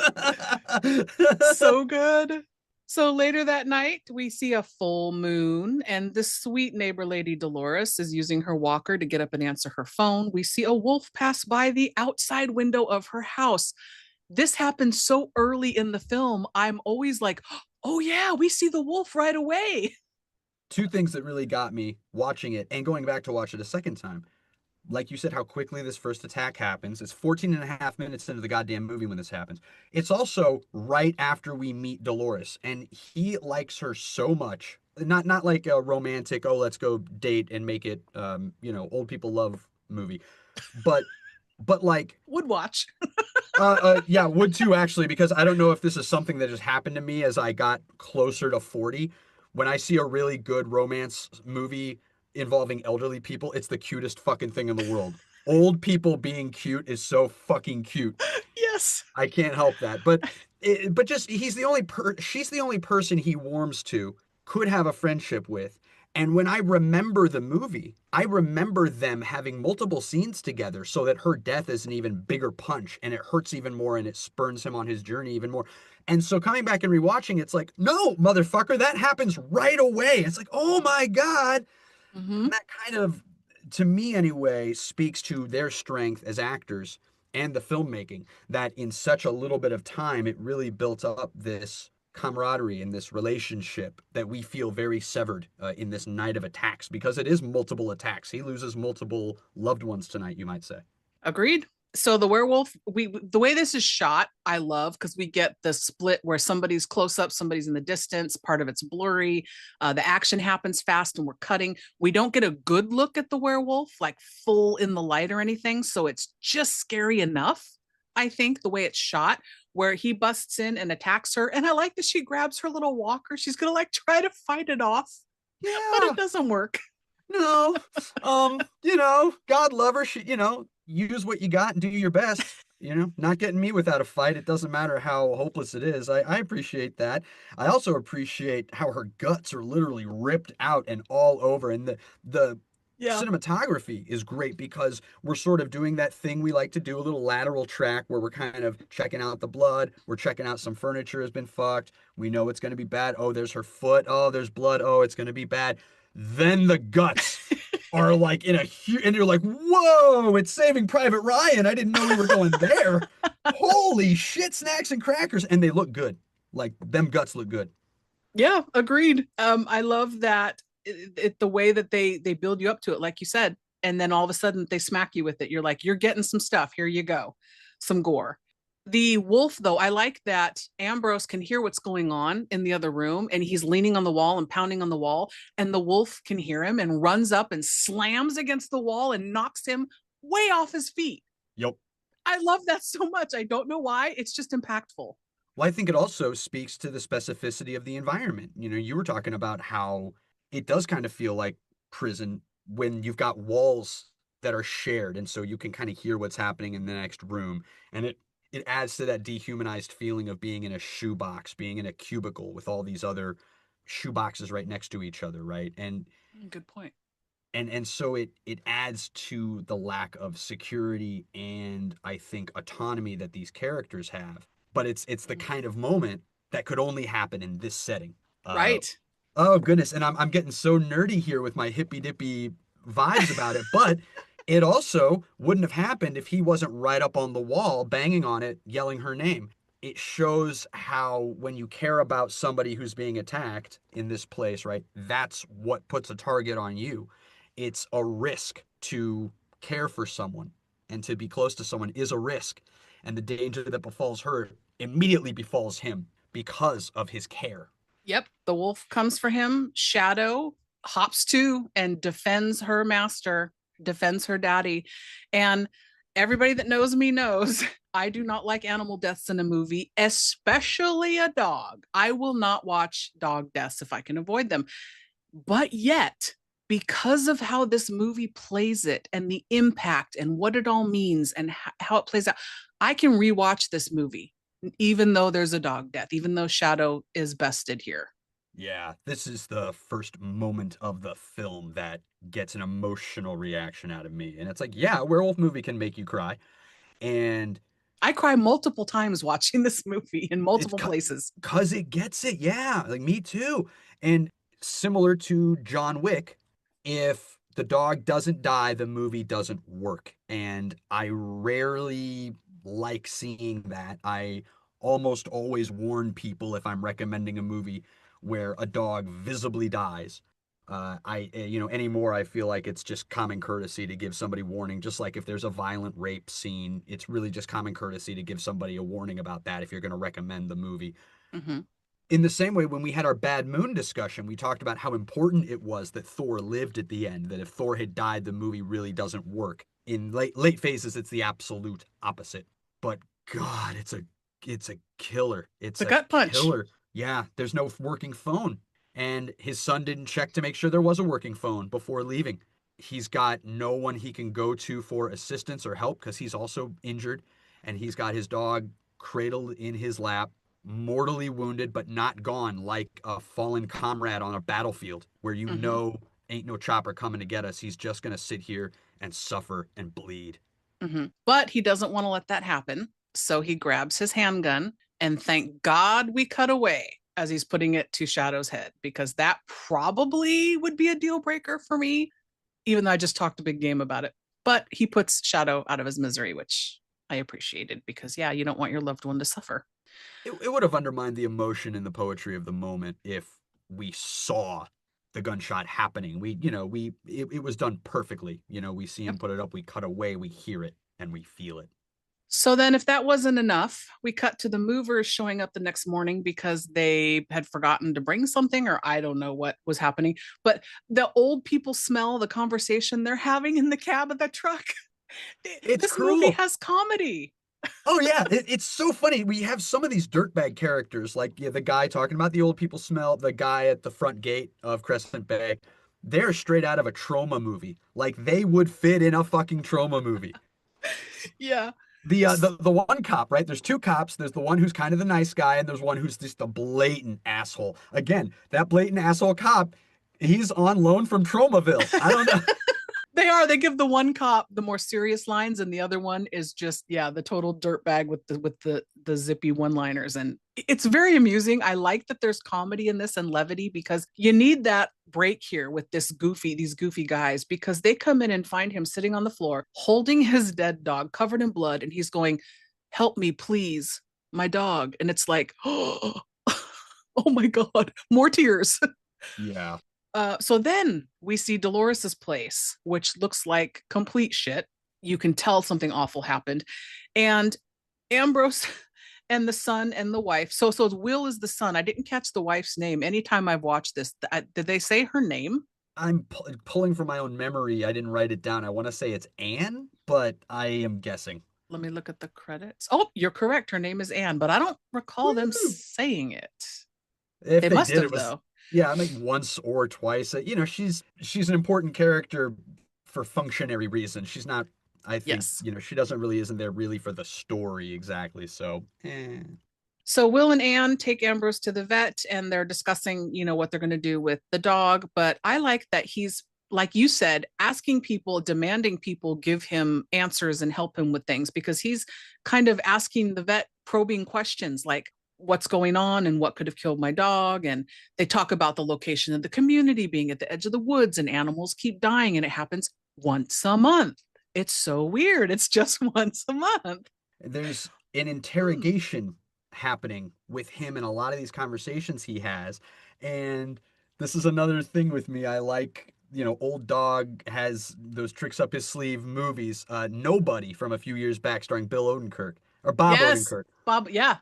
So good. So later that night, we see a full moon, and this sweet neighbor lady Dolores is using her walker to get up and answer her phone. We see a wolf pass by the outside window of her house. This happens so early in the film. I'm always like, oh, yeah, we see the wolf right away.
Two things that really got me watching it and going back to watch it a second time. Like you said, how quickly this first attack happens. It's 14 and a half minutes into the goddamn movie when this happens. It's also right after we meet Dolores, and he likes her so much. Not like a romantic, oh, let's go date and make it, old people love movie. But like,
Would watch.
yeah, would too, actually, because I don't know if this is something that just happened to me as I got closer to 40. When I see a really good romance movie involving elderly people, it's the cutest fucking thing in the world. Old people being cute is so fucking cute.
Yes.
I can't help that. But just she's the only person he warms to, could have a friendship with, And when I remember the movie, I remember them having multiple scenes together so that her death is an even bigger punch and it hurts even more and it spurns him on his journey even more. And so coming back and rewatching, it's like, no, motherfucker, that happens right away. It's like, oh my God.
Mm-hmm.
And that kind of, to me anyway, speaks to their strength as actors and the filmmaking, that in such a little bit of time, it really built up this camaraderie and this relationship that we feel very severed in this night of attacks, because it is multiple attacks. He loses multiple loved ones tonight, you might say.
Agreed. So the werewolf, the way this is shot, I love, because we get the split where somebody's close up, somebody's in the distance, part of it's blurry. The action happens fast and we're cutting. We don't get a good look at the werewolf, like full in the light or anything. So it's just scary enough, I think, the way it's shot, where he busts in and attacks her. And I like that she grabs her little walker. She's gonna like try to fight it off, but
Yeah.
it doesn't work.
No. God love her. She, use what you got and do your best. Not getting me without a fight. It doesn't matter how hopeless it is. I appreciate that. I also appreciate how her guts are literally ripped out and all over. And the
Yeah.
cinematography is great because we're sort of doing that thing we like to do, a little lateral track where we're kind of checking out the blood. We're checking out some furniture has been fucked. We know it's going to be bad. Oh, there's her foot. Oh, there's blood. Oh, it's going to be bad. Then the guts are like in a huge, and you're like, whoa, it's Saving Private Ryan. I didn't know we were going there. Holy shit, snacks and crackers. And they look good. Like, them guts look good.
Yeah, agreed. I love that the way that they build you up to it, like you said, and then all of a sudden they smack you with it. You're like, you're getting some stuff. Here you go, some gore. The wolf, though, I like that Ambrose can hear what's going on in the other room, and he's leaning on the wall and pounding on the wall, and the wolf can hear him and runs up and slams against the wall and knocks him way off his feet.
Yep.
I love that so much. I don't know why. It's just impactful.
Well, I think it also speaks to the specificity of the environment. You were talking about how it does kind of feel like prison when you've got walls that are shared, and so you can kind of hear what's happening in the next room, and it adds to that dehumanized feeling of being in a shoebox, being in a cubicle with all these other shoeboxes right next to each other, right? And
Good point.
so it adds to the lack of security and I think autonomy that these characters have. But it's the kind of moment that could only happen in this setting.
Right.
Oh goodness, and I'm getting so nerdy here with my hippy dippy vibes about it, but it also wouldn't have happened if he wasn't right up on the wall, banging on it, yelling her name. It shows how when you care about somebody who's being attacked in this place, right? That's what puts a target on you. It's a risk to care for someone, and to be close to someone is a risk. And the danger that befalls her immediately befalls him because of his care.
Yep. The wolf comes for him. Shadow hops to and defends her master, defends her daddy. And everybody that knows me knows I do not like animal deaths in a movie, especially a dog. I will not watch dog deaths if I can avoid them. But yet, because of how this movie plays it and the impact and what it all means and how it plays out, I can rewatch this movie, even though there's a dog death, even though Shadow is bested here.
Yeah, this is the first moment of the film that gets an emotional reaction out of me. And it's like, yeah, a werewolf movie can make you cry. And
I cry multiple times watching this movie in multiple
it's
places.
because it gets it. Yeah, like me too. And similar to John Wick, if the dog doesn't die, the movie doesn't work. And I rarely like seeing that. I almost always warn people if I'm recommending a movie where a dog visibly dies. Anymore, I feel like it's just common courtesy to give somebody warning. Just like if there's a violent rape scene, it's really just common courtesy to give somebody a warning about that if you're going to recommend the movie.
Mm-hmm.
In the same way, when we had our Bad Moon discussion, we talked about how important it was that Thor lived at the end, that if Thor had died, the movie really doesn't work. In late phases, it's the absolute opposite. But God, it's a killer. It's
a gut punch.
Killer. Yeah, there's no working phone. And his son didn't check to make sure there was a working phone before leaving. He's got no one he can go to for assistance or help because he's also injured. And he's got his dog cradled in his lap. mortally wounded but not gone, like a fallen comrade on a battlefield where ain't no chopper coming to get us. He's just going to sit here and suffer and bleed.
But he doesn't want to let that happen. So he grabs his handgun, and thank God we cut away as he's putting it to Shadow's head, because that probably would be a deal breaker for me, even though I just talked a big game about it. But he puts Shadow out of his misery, which I appreciated, because, yeah, you don't want your loved one to suffer.
It would have undermined the emotion and the poetry of the moment if we saw the gunshot happening. It was done perfectly. We see him put it up, we cut away, we hear it, and we feel it.
So then, if that wasn't enough, we cut to the movers showing up the next morning because they had forgotten to bring something, or I don't know what was happening. But the old people smell the conversation they're having in the cab of the truck.
It's
This
cruel.
movie has comedy.
Oh yeah, it's so funny. We have some of these dirtbag characters, like the guy talking about the old people smell, the guy at the front gate of Crescent Bay. They're straight out of a trauma movie. Like they would fit in a fucking trauma movie.
Yeah.
The one cop, right? There's two cops. There's the one who's kind of the nice guy, and there's one who's just a blatant asshole. Again, that blatant asshole cop, he's on loan from Traumaville. I don't know.
They give the one cop the more serious lines, and the other one is just, yeah, the total dirtbag with the zippy one-liners. And it's very amusing. I like that there's comedy in this and levity, because you need that break here with these goofy guys, because they come in and find him sitting on the floor holding his dead dog covered in blood, and he's going, "Help me, please, my dog." And it's like, oh my God, more tears.
Yeah.
So then we see Dolores's place, which looks like complete shit. You can tell something awful happened. And Ambrose and the son and the wife. So Will is the son. I didn't catch the wife's name. Anytime I've watched this, did they say her name?
I'm pulling from my own memory. I didn't write it down. I want to say it's Anne, but I am guessing.
Let me look at the credits. Oh, you're correct. Her name is Anne, but I don't recall them saying it.
If
they must
did,
have, though.
Yeah, I mean once or twice. She's an important character for functionary reasons. She's not. I think
Yes.
She doesn't really isn't there really for the story exactly. So.
So Will and Anne take Ambrose to the vet, and they're discussing, what they're going to do with the dog. But I like that he's, like you said, asking people, demanding people give him answers and help him with things, because he's kind of asking the vet probing questions like, what's going on and what could have killed my dog. And they talk about the location of the community being at the edge of the woods, and animals keep dying, and it happens once a month. It's so weird. It's just once a month.
There's an interrogation happening with him in a lot of these conversations he has. And this is another thing with me. I like, Old Dog has those tricks up his sleeve movies. Nobody from a few years back starring Bill Odenkirk or Bob Odenkirk.
Bob, yeah.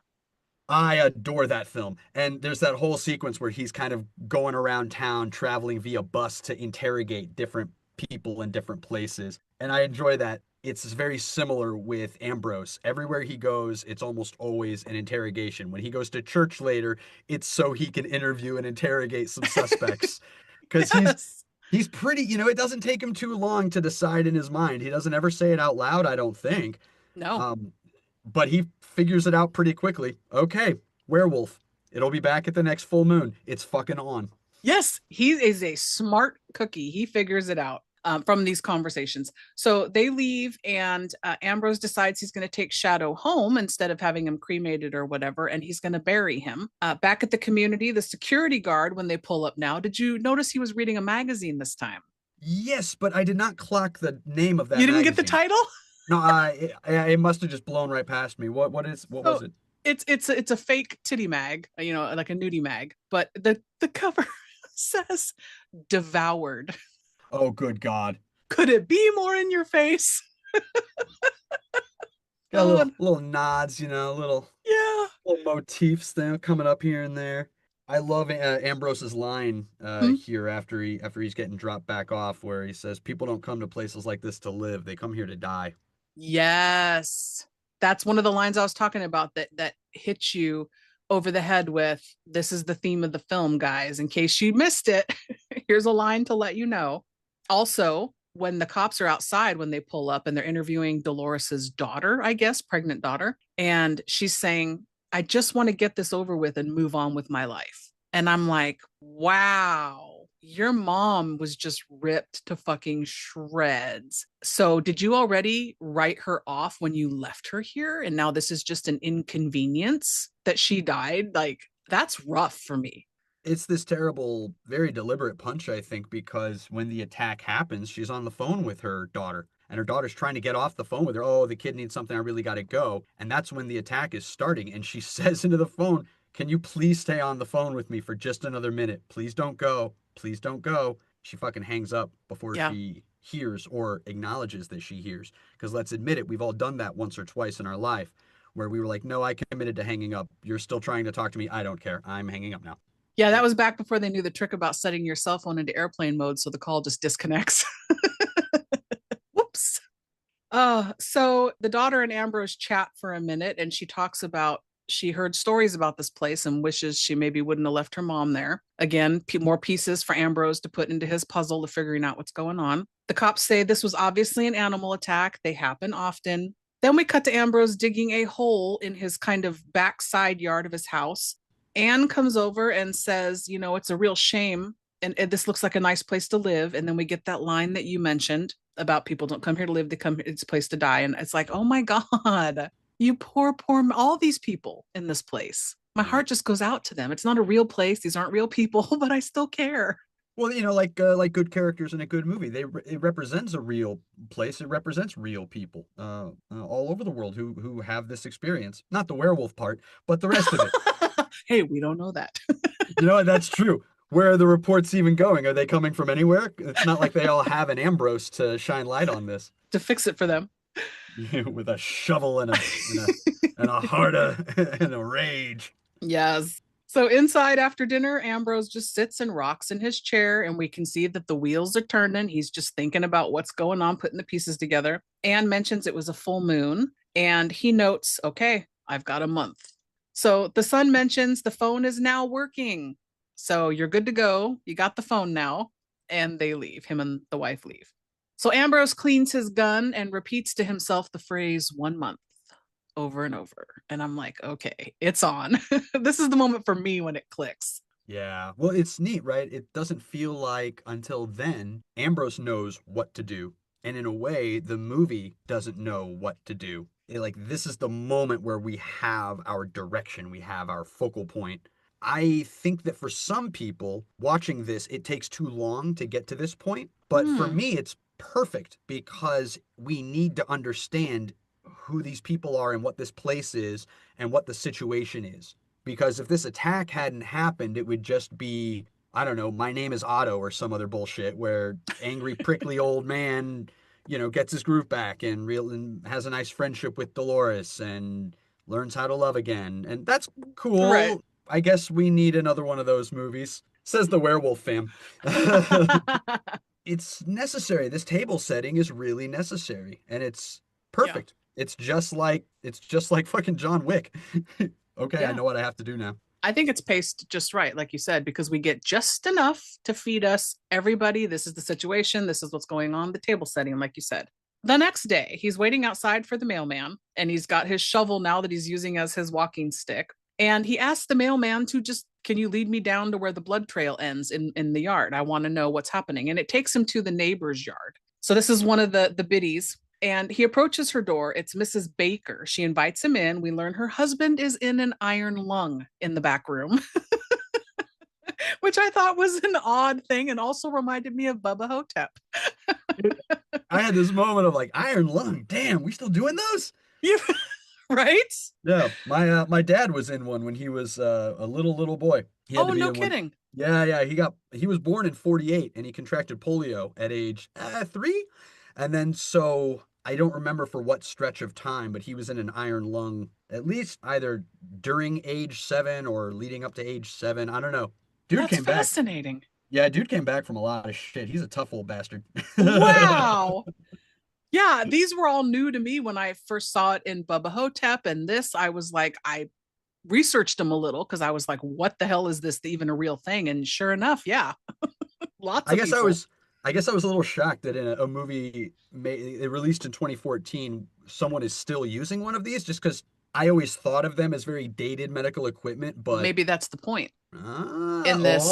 I adore that film. And there's that whole sequence where he's kind of going around town, traveling via bus to interrogate different people in different places. And I enjoy that. It's very similar with Ambrose. Everywhere he goes, it's almost always an interrogation. When he goes to church later, it's so he can interview and interrogate some suspects. Because he's pretty, it doesn't take him too long to decide in his mind. He doesn't ever say it out loud, I don't think.
No.
But he figures it out pretty quickly. Okay, werewolf. It'll be back at the next full moon. It's fucking on.
Yes, he is a smart cookie. He figures it out from these conversations. So they leave, and Ambrose decides he's going to take Shadow home instead of having him cremated or whatever, and he's going to bury him. Back at the community, the security guard, when they pull up now, did you notice he was reading a magazine this time?
Yes, but I did not clock the name of that
You didn't
magazine.
get the title?
No, it must have just blown right past me. What was it?
It's a fake titty mag, like a nudie mag, but the cover says devoured.
Oh, good God.
Could it be more in your face?
Got little nods, little motifs there coming up here and there. I love Ambrose's line here after he's getting dropped back off, where he says, "People don't come to places like this to live; they come here to die."
Yes, that's one of the lines I was talking about that hits you over the head with, this is the theme of the film, guys. In case you missed it, here's a line to let you know. Also, when the cops are outside, when they pull up and they're interviewing Dolores's daughter, I guess, pregnant daughter, and she's saying, I just want to get this over with and move on with my life. And I'm like, wow, your mom was just ripped to fucking shreds. So did you already write her off when you left her here? And now this is just an inconvenience that she died? Like, that's rough for me.
It's this terrible, very deliberate punch, I think, because when the attack happens, she's on the phone with her daughter, and her daughter's trying to get off the phone with her. Oh, the kid needs something. I really got to go. And that's when the attack is starting. And she says into the phone, "Can you please stay on the phone with me for just another minute? Please don't go. Please don't go." She fucking hangs up before
Yeah.
she hears or acknowledges that she hears. Because let's admit it, we've all done that once or twice in our life where we were like, no, I committed to hanging up. You're still trying to talk to me. I don't care. I'm hanging up now.
Yeah, that was back before they knew the trick about setting your cell phone into airplane mode so the call just disconnects. Whoops. So the daughter and Ambrose chat for a minute, and she talks about she heard stories about this place and wishes she maybe wouldn't have left her mom there. Again, more pieces for Ambrose to put into his puzzle of figuring out what's going on. The cops say this was obviously an animal attack. They happen often. Then we cut to Ambrose digging a hole in his kind of backside yard of his house. Anne comes over and says, you know, it's a real shame. And this looks like a nice place to live. And then we get that line that you mentioned about people don't come here to live, they come here, it's a place to die. And it's like, oh my God, you poor, all these people in this place. My heart just goes out to them. It's not a real place. These aren't real people, but I still care.
Well, like good characters in a good movie, it represents a real place. It represents real people all over the world who have this experience. Not the werewolf part, but the rest of it.
Hey, we don't know that.
That's true. Where are the reports even going? Are they coming from anywhere? It's not like they all have an Ambrose to shine light on this.
To fix it for them.
With a shovel and a heart and a rage.
Yes. So inside after dinner, Ambrose just sits and rocks in his chair, and we can see that the wheels are turning. He's just thinking about what's going on, putting the pieces together. Anne mentions it was a full moon, and he notes, okay, I've got a month. So the son mentions the phone is now working. So you're good to go. You got the phone now. And they leave. Him and the wife leave. So Ambrose cleans his gun and repeats to himself the phrase 1 month over and over. And I'm like, okay, it's on. This is the moment for me when it clicks.
Yeah. Well, it's neat, right? It doesn't feel like until then Ambrose knows what to do. And in a way, the movie doesn't know what to do. This is the moment where we have our direction, we have our focal point. I think that for some people watching this, it takes too long to get to this point. But for me, it's perfect because we need to understand who these people are and what this place is and what the situation is. Because if this attack hadn't happened, it would just be, I don't know, My Name is Otto or some other bullshit where angry, prickly old man, gets his groove back and has a nice friendship with Dolores and learns how to love again. And that's cool.
Right.
I guess we need another one of those movies, says the werewolf fam. It's necessary. This table setting is really necessary, and it's perfect. Yeah. It's just like fucking John Wick. Okay, yeah. I know what I have to do now.
I think it's paced just right, like you said, because we get just enough to feed us everybody. This is the situation. This is what's going on. The table setting, like you said. The next day, he's waiting outside for the mailman, and he's got his shovel now that he's using as his walking stick. And he asks the mailman to just, can you lead me down to where the blood trail ends in the yard? I want to know what's happening. And it takes him to the neighbor's yard. So this is one of the biddies. And he approaches her door. It's Mrs. Baker. She invites him in. We learn her husband is in an iron lung in the back room, which I thought was an odd thing and also reminded me of Bubba Hotep.
I had this moment of like, iron lung. Damn, we still doing those?
Yeah. Right?
Yeah, my dad was in one when he was a little boy.
Oh, no kidding.
Yeah, he was born in 1948 and he contracted polio at age 3. And then so I don't remember for what stretch of time, but he was in an iron lung at least either during age 7 or leading up to age 7. I don't know.
That's came fascinating.
Back. Yeah, dude came back from a lot of shit. He's a tough old bastard.
Wow. Yeah, these were all new to me when I first saw it in Bubba Hotep. And this, I was like, I researched them a little because I was like, what the hell is this even a real thing? And sure enough, yeah. Lots of people.
I guess I was a little shocked that in a movie it released in 2014, someone is still using one of these just because I always thought of them as very dated medical equipment, but
Maybe that's the point. In this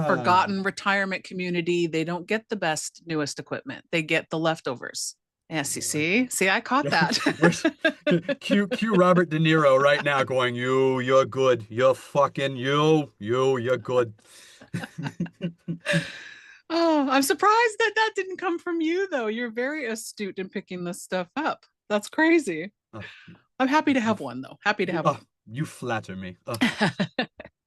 forgotten retirement community, they don't get the best, newest equipment. They get the leftovers. Yes, you see, I caught that.
Cue Robert De Niro right now going, you're good. You're fucking you're good.
Oh, I'm surprised that that didn't come from you, though. You're very astute in picking this stuff up. That's crazy. I'm happy to have one, though. Happy to have one.
You flatter me.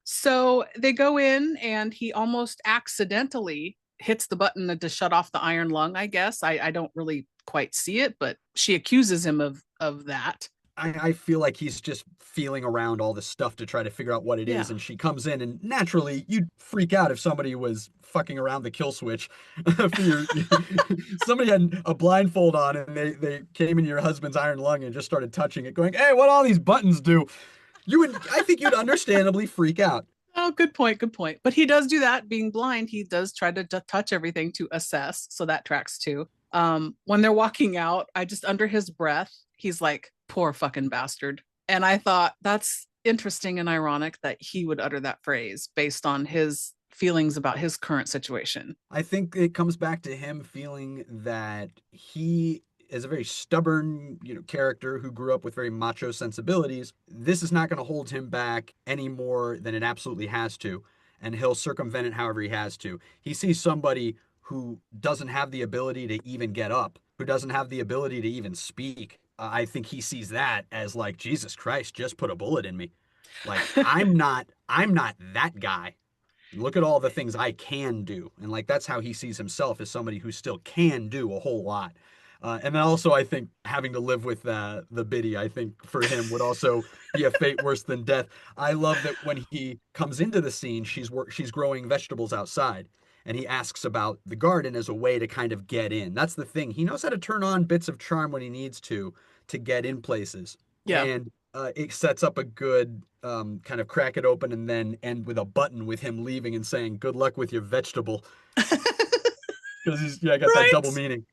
So they go in, and he almost accidentally hits the button to shut off the iron lung, I guess. I don't really quite see it, but she accuses him of that.
I feel like he's just feeling around all this stuff to try to figure out what it is, and she comes in, and naturally you'd freak out if somebody was fucking around the kill switch. Somebody had a blindfold on and they came in your husband's iron lung and just started touching it, going, "Hey, what all these buttons do?" I think you'd understandably freak out.
Oh, good point. Good point. But he does do that. Being blind, he does try to touch everything to assess. So that tracks too. When they're walking out, I just under his breath, he's like, "Poor fucking bastard." And I thought that's interesting and ironic that he would utter that phrase based on his feelings about his current situation.
I think it comes back to him feeling that he is a very stubborn, character who grew up with very macho sensibilities. This is not going to hold him back any more than it absolutely has to, and he'll circumvent it however he has to. He sees somebody who doesn't have the ability to even get up, who doesn't have the ability to even speak. I think he sees that as like, Jesus Christ, just put a bullet in me. Like, I'm not that guy. Look at all the things I can do. And like, that's how he sees himself, as somebody who still can do a whole lot. And then also, I think having to live with the biddy, I think for him would also be a fate worse than death. I love that when he comes into the scene, she's growing vegetables outside, and he asks about the garden as a way to kind of get in. That's the thing. He knows how to turn on bits of charm when he needs to get in places.
Yeah.
And it sets up a good kind of crack it open and then end with a button with him leaving and saying, "Good luck with your vegetable." Because he's got that double meaning.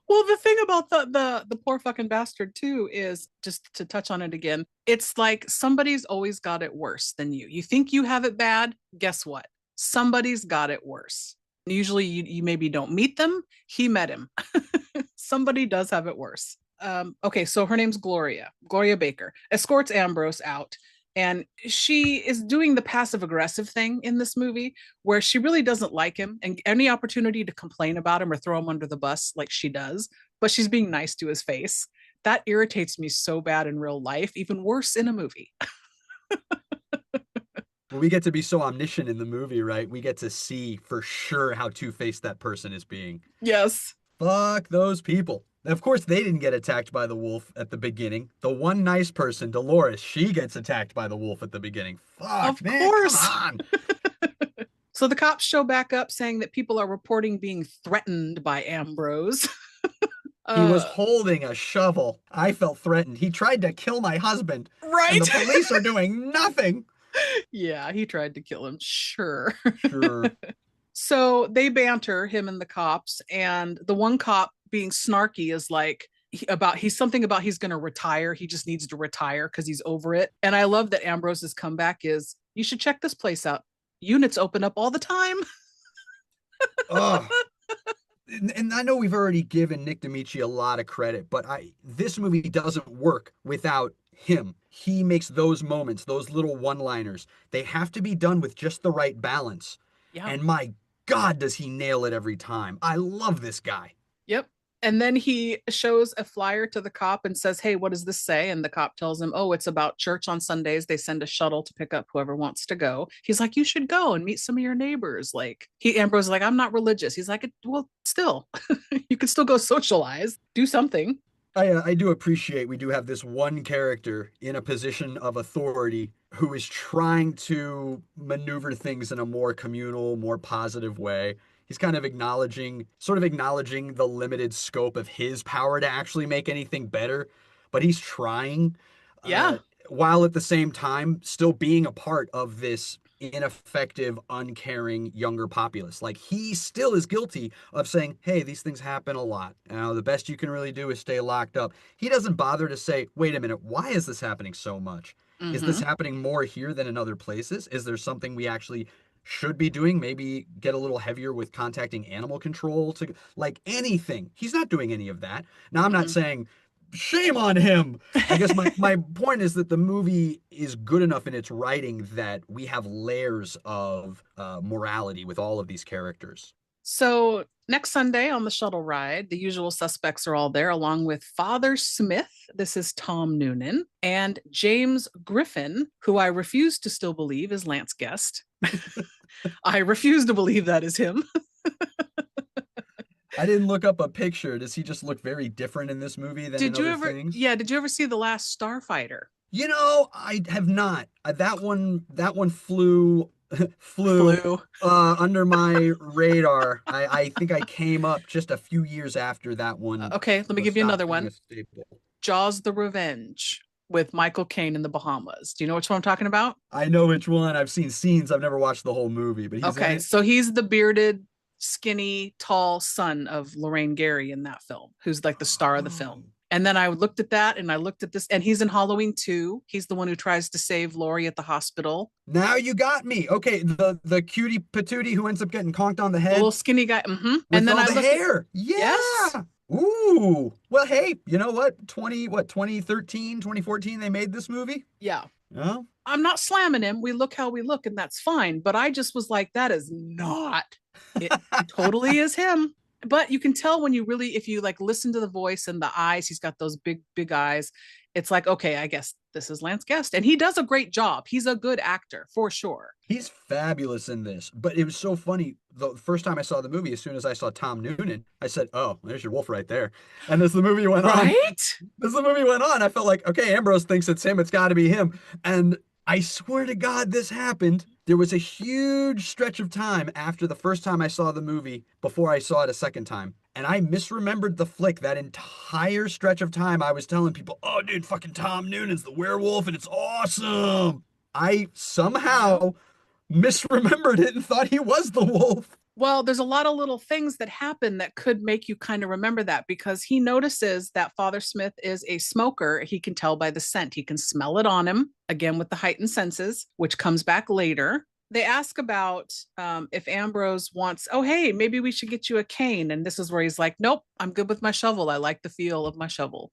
Well, the thing about the poor fucking bastard too is, just to touch on it again, it's like somebody's always got it worse than you. You think you have it bad? Guess what? Somebody's got it worse. Usually you maybe don't meet them. He met him. Somebody does have it worse. Okay, so her name's Gloria Baker, escorts Ambrose out, and she is doing the passive aggressive thing in this movie where she really doesn't like him, and any opportunity to complain about him or throw him under the bus, like she does, but she's being nice to his face. That irritates me so bad in real life, even worse in a movie.
Well, we get to be so omniscient in the movie, right? We get to see for sure how two-faced that person is being.
Yes.
Fuck those people. Of course, they didn't get attacked by the wolf at the beginning. The one nice person, Dolores, she gets attacked by the wolf at the beginning. Fuck,
of
man,
course.
come on.
So the cops show back up saying that people are reporting being threatened by Ambrose.
He was holding a shovel. I felt threatened. He tried to kill my husband.
Right.
And the police are doing nothing.
Yeah, he tried to kill him. Sure.
Sure.
So they banter, him and the cops, and the one cop, being snarky, is like, he's something about he's going to retire. He just needs to retire because he's over it. And I love that Ambrose's comeback is, "You should check this place out. Units open up all the time."
Oh. And I know we've already given Nick D'Amici a lot of credit, but this movie doesn't work without him. He makes those moments, those little one-liners, they have to be done with just the right balance.
Yeah.
And my God, does he nail it every time. I love this guy.
Yep. And then he shows a flyer to the cop and says, "Hey, what does this say?" And the cop tells him, "Oh, it's about church on Sundays. They send a shuttle to pick up whoever wants to go." He's like, "You should go and meet some of your neighbors." Like, Ambrose is like, "I'm not religious." He's like, "Well, still, you can still go socialize, do something."
I do appreciate we do have this one character in a position of authority who is trying to maneuver things in a more communal, more positive way. He's kind of acknowledging the limited scope of his power to actually make anything better, but he's trying.
Yeah.
While at the same time still being a part of this ineffective, uncaring younger populace. Like, he still is guilty of saying, hey, these things happen a lot. Now, the best you can really do is stay locked up. He doesn't bother to say, wait a minute, why is this happening so much? Is this happening more here than in other places? Is there something we actually should be doing? Maybe get a little heavier with contacting animal control to, like, anything. He's not doing any of that. Now, I'm not saying shame on him. I guess my point is that the movie is good enough in its writing that we have layers of morality with all of these characters.
So next Sunday on the shuttle ride, the usual suspects are all there, along with Father Smith. This is Tom Noonan, and James Griffin, who I refuse to still believe is Lance Guest. I refuse to believe that is him.
I didn't look up a picture. Does he just look very different in this movie than in other things?
Yeah, did you ever see The Last Starfighter?
You know, I have not. That one flew under my radar. I think I came up just a few years after that one.
Okay, let me give you another one.
Staple.
Jaws the Revenge with Michael Caine in the Bahamas. Do you know which one I'm talking about?
I know which one. I've seen scenes. I've never watched the whole movie, but he's in it.
So he's the bearded, skinny, tall son of Lorraine Gary in that film, who's like the star of the film. And then I looked at that and I looked at this, and he's in Halloween 2. He's the one who tries to save Laurie at the hospital.
Now you got me. Okay, the cutie patootie who ends up getting conked on the head.
The little skinny guy. Mm-hmm.
With and then all the hair. Yeah. Yes. Ooh. Well, hey, you know what? 2013, 2014, they made this movie?
Yeah.
Oh.
I'm not slamming him. We look how we look, and that's fine. But I just was like, that is not. It totally is him. But you can tell when you really, if you like listen to the voice and the eyes, he's got those big, big eyes. It's like, okay, I guess this is Lance Guest. And he does a great job. He's a good actor for sure.
He's fabulous in this. But it was so funny. The first time I saw the movie, as soon as I saw Tom Noonan, I said, oh, there's your wolf right there. And as the movie went on, I felt like, okay, Ambrose thinks it's him. It's got to be him. And I swear to God, this happened. There was a huge stretch of time after the first time I saw the movie before I saw it a second time. And I misremembered the flick that entire stretch of time. I was telling people, oh, dude, fucking Tom Noonan's the werewolf and it's awesome. I somehow misremembered it and thought he was the wolf.
Well, there's a lot of little things that happen that could make you kind of remember that, because he notices that Father Smith is a smoker. He can tell by the scent. He can smell it on him, again, with the heightened senses, which comes back later. They ask about if Ambrose wants, oh, hey, maybe we should get you a cane. And this is where he's like, nope, I'm good with my shovel. I like the feel of my shovel.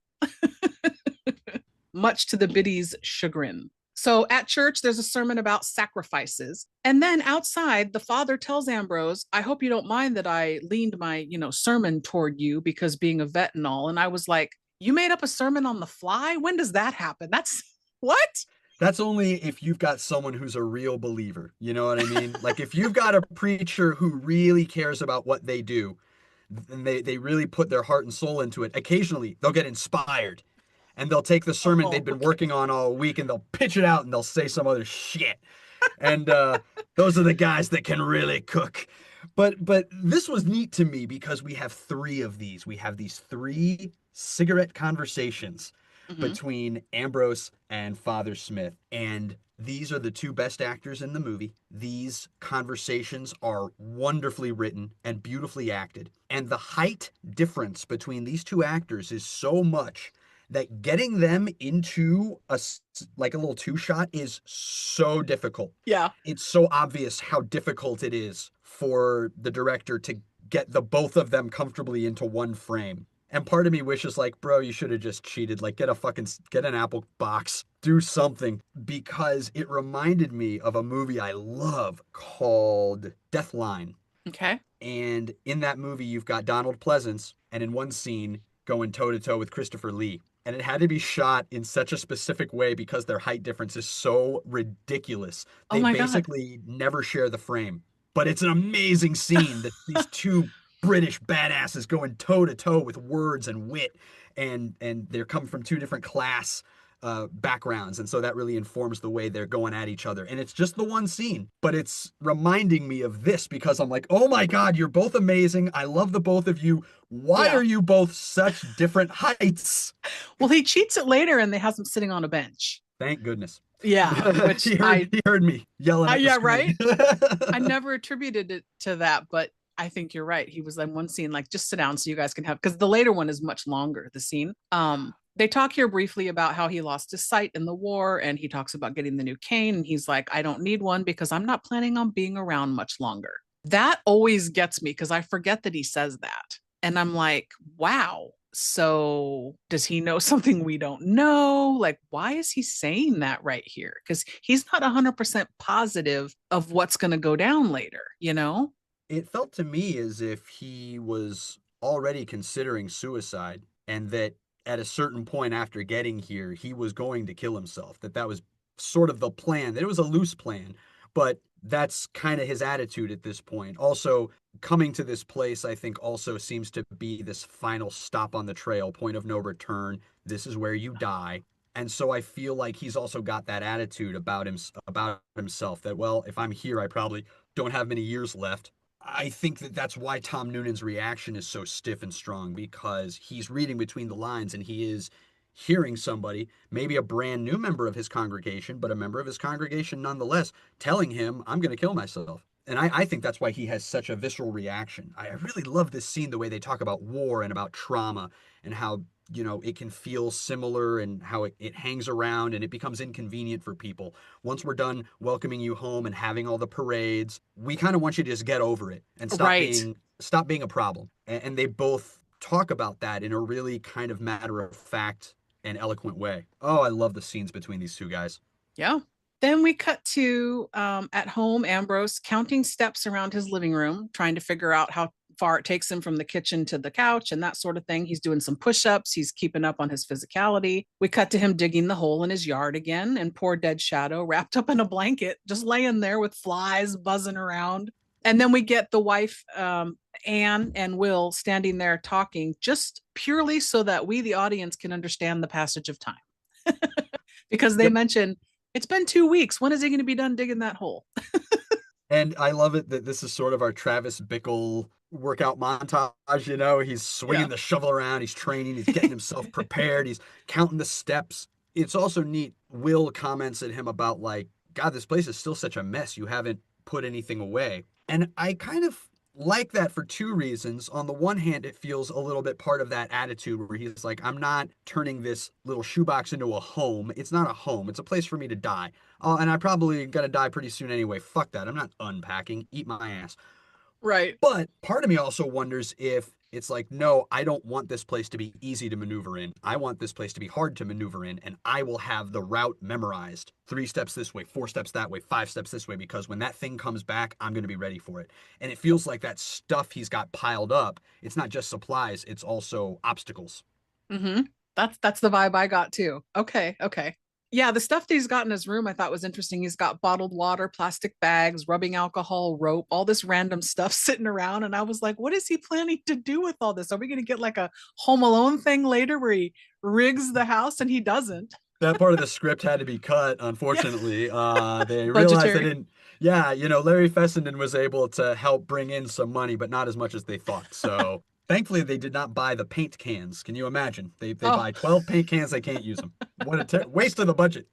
Much to the biddy's chagrin. So at church, there's a sermon about sacrifices. And then outside, the father tells Ambrose, I hope you don't mind that I leaned my, sermon toward you, because being a vet and all. And I was like, you made up a sermon on the fly? When does that happen? That's what?
That's only if you've got someone who's a real believer. You know what I mean? Like, if you've got a preacher who really cares about what they do, and they really put their heart and soul into it, occasionally they'll get inspired. And they'll take the sermon they've been working on all week and they'll pitch it out and they'll say some other shit. And those are the guys that can really cook. But this was neat to me because we have 3 of these. We have these 3 cigarette conversations between Ambrose and Father Smith. And these are the 2 best actors in the movie. These conversations are wonderfully written and beautifully acted. And the height difference between these 2 actors is so much that getting them into a little 2-shot is so difficult.
Yeah.
It's so obvious how difficult it is for the director to get the both of them comfortably into one frame. And part of me wishes, like, bro, you should have just cheated. Like, get an Apple box, do something. Because it reminded me of a movie I love called Deathline.
Okay.
And in that movie, you've got Donald Pleasance, and in one scene, going toe-to-toe with Christopher Lee. And it had to be shot in such a specific way because their height difference is so ridiculous. They basically never share the frame. But it's an amazing scene that these 2 British badasses going toe-to-toe with words and wit. And they're coming from 2 different class backgrounds. And so that really informs the way they're going at each other. And it's just the one scene. But it's reminding me of this because I'm like, oh my God, you're both amazing. I love the both of you. Why are you both such different heights?
Well, he cheats it later and they have him sitting on a bench.
Thank goodness.
Yeah, which
He heard me yelling at the
yeah,
screen.
right. I never attributed it to that, but I think you're right. He was in one scene like, just sit down so you guys can have, because the later one is much longer, the scene. They talk here briefly about how he lost his sight in the war, and he talks about getting the new cane, and he's like, I don't need one because I'm not planning on being around much longer. That always gets me because I forget that he says that. And I'm like, wow. So does he know something we don't know? Like, why is he saying that right here? Because he's not 100% positive of what's going to go down later, you know?
It felt to me as if he was already considering suicide and that at a certain point after getting here, he was going to kill himself, that was sort of the plan, that it was a loose plan, but that's kind of his attitude at this point. Also, coming to this place, I think also seems to be this final stop on the trail, point of no return. This is where you die. And so I feel like he's also got that attitude about himself that, well, if I'm here, I probably don't have many years left. I think that that's why Tom Noonan's reaction is so stiff and strong, because he's reading between the lines and he is hearing somebody, maybe a brand new member of his congregation, but a member of his congregation nonetheless, telling him, I'm going to kill myself. And I think that's why he has such a visceral reaction. I really love this scene, the way they talk about war and about trauma and how, it can feel similar and how it hangs around and it becomes inconvenient for people. Once we're done welcoming you home and having all the parades, we kind of want you to just get over it and
Right.
stop being a problem. And they both talk about that in a really kind of matter of fact and eloquent way. Oh, I love the scenes between these two guys.
Yeah. Then we cut to at home, Ambrose counting steps around his living room, trying to figure out how far it takes him from the kitchen to the couch and that sort of thing. He's doing some push ups, he's keeping up on his physicality. We cut to him digging the hole in his yard again, and poor dead Shadow wrapped up in a blanket, just laying there with flies buzzing around. And then we get the wife, Anne and Will, standing there talking just purely so that we, the audience, can understand the passage of time. Because they
Yep.
mention it's been 2 weeks. When is he going to be done digging that hole?
And I love it that this is sort of our Travis Bickle workout montage. He's swinging
Yeah.
the shovel around, he's training, he's getting himself prepared, he's counting the steps. It's also neat. Will comments at him about, like, God, this place is still such a mess. You haven't put anything away. And I kind of like that for two reasons. On the one hand, it feels a little bit part of that attitude where he's like, I'm not turning this little shoebox into a home. It's not a home. It's a place for me to die. Oh, and I probably gonna die pretty soon anyway. Fuck that. I'm not unpacking. Eat my ass.
Right.
But part of me also wonders if it's like, no, I don't want this place to be easy to maneuver in. I want this place to be hard to maneuver in, and I will have the route memorized. 3 steps this way, 4 steps that way, 5 steps this way, because when that thing comes back, I'm going to be ready for it. And it feels like that stuff he's got piled up, it's not just supplies, it's also obstacles.
Mm-hmm. That's the vibe I got too. Okay, okay. Yeah, the stuff that he's got in his room I thought was interesting. He's got bottled water, plastic bags, rubbing alcohol, rope, all this random stuff sitting around. And I was like, what is he planning to do with all this? Are we going to get like a Home Alone thing later where he rigs the house and he doesn't?
That part of the script had to be cut,
Yeah.
unfortunately. They realized they
Budgetary.
didn't. Yeah, Larry Fessenden was able to help bring in some money, but not as much as they thought. So thankfully, they did not buy the paint cans. Can you imagine? They
Oh,
buy 12 paint cans, they can't use them. What a waste of the budget.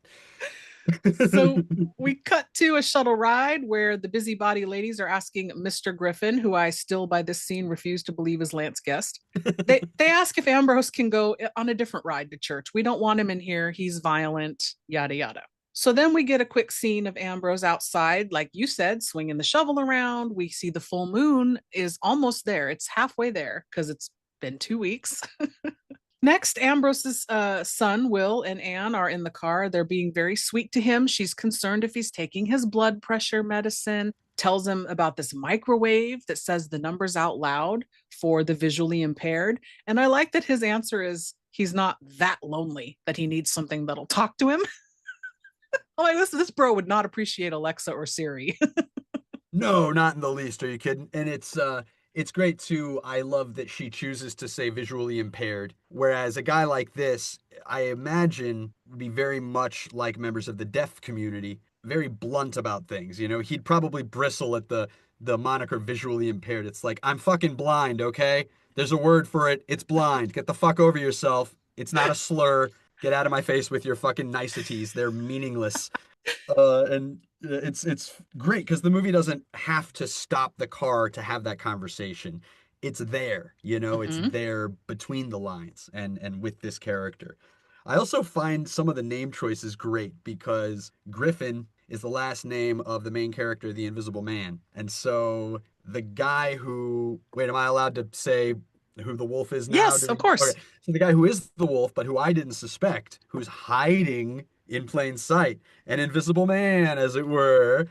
so we cut to a shuttle ride where the busybody ladies are asking Mr. Griffin, who I still by this scene refuse to believe is Lance Guest. They ask if Ambrose can go on a different ride to church. We don't want him in here. He's violent, yada yada. So then we get a quick scene of Ambrose outside, like you said, swinging the shovel around. We see the full moon is almost there. It's halfway there because it's been 2 weeks. Next, Ambrose's son, Will, and Anne are in the car. They're being very sweet to him. She's concerned if he's taking his blood pressure medicine, tells him about this microwave that says the numbers out loud for the visually impaired. And I like that his answer is he's not that lonely that he needs something that'll talk to him. I'm like, this bro would not appreciate Alexa or Siri.
No, not in the least. Are you kidding? And it's great too. I love that she chooses to say visually impaired, whereas a guy like this, I imagine, would be very much like members of the deaf community, very blunt about things. He'd probably bristle at the moniker visually impaired. It's like, I'm fucking blind, okay? There's a word for it. It's blind. Get the fuck over yourself. It's not a slur. Get out of my face with your fucking niceties. They're meaningless. And it's great because the movie doesn't have to stop the car to have that conversation. It's there, it's
Hmm.
there between the lines and with this character. I also find some of the name choices great because Griffin is the last name of the main character, the Invisible Man. And so the guy who, wait, am I allowed to say who the wolf is now?
Yes,
Do
of
we?
course.
Okay. So the guy who is the wolf, but who I didn't suspect, who's hiding in plain sight, an invisible man, as it were,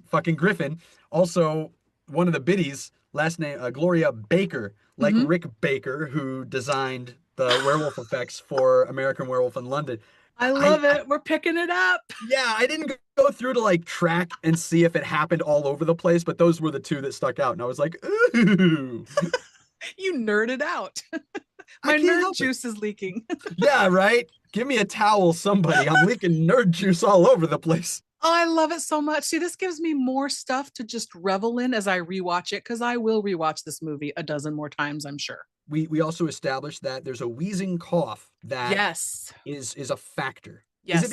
fucking Griffin. Also, one of the biddies, last name Gloria Baker, like
Hmm.
Rick Baker, who designed the werewolf effects for American Werewolf in London.
I
I,
love
I
it. We're picking it up.
yeah, I didn't go through to like track and see if it happened all over the place, but those were the two that stuck out, and I was like, ooh,
You nerded out.
I
My
can't
nerd
help it.
juice is leaking.
Yeah, right. Give me a towel, somebody. I'm leaking nerd juice all over the place.
Oh, I love it so much. See, this gives me more stuff to just revel in as I rewatch it because I will rewatch this movie a dozen more times, I'm sure.
We also established that there's a wheezing cough that
Yes.
is a factor.
Yes.
Is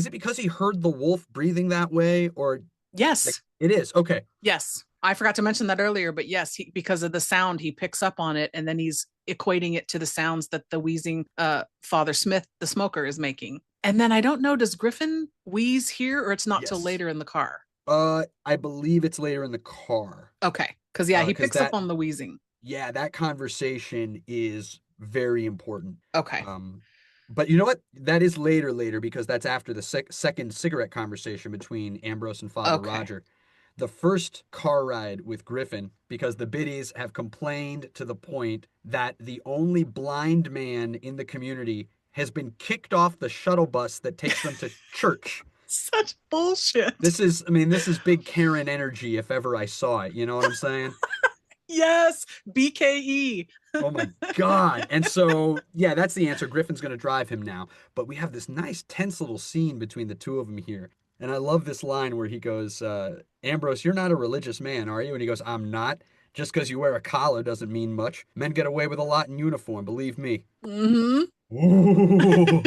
it because he heard the wolf breathing that way, or like
Yes.
it is? Okay.
Yes. I forgot to mention that earlier, but yes, because of the sound, he picks up on it and then he's equating it to the sounds that the wheezing Father Smith, the smoker, is making. And then I don't know, does Griffin wheeze here or it's not till
Yes.
later in the car?
I believe it's later in the car.
Okay. Because, yeah, he
Because
picks up
that
on the wheezing.
yeah, that conversation is very important.
Okay.
Um, but you know what? That is later because that's after the second cigarette conversation between Ambrose and Father
Okay.
Roger. The first car ride with Griffin, because the biddies have complained to the point that the only blind man in the community has been kicked off the shuttle bus that takes them to church.
Such bullshit.
This is big Karen energy if ever I saw it. You know what I'm saying?
Yes. BKE.
Oh my God. And so, yeah, that's the answer. Griffin's going to drive him now. But we have this nice, tense little scene between the two of them here. And I love this line where he goes, Ambrose, you're not a religious man, are you? And he goes, I'm not. Just because you wear a collar doesn't mean much. Men get away with a lot in uniform, believe me.
Mm-hmm.
Ooh,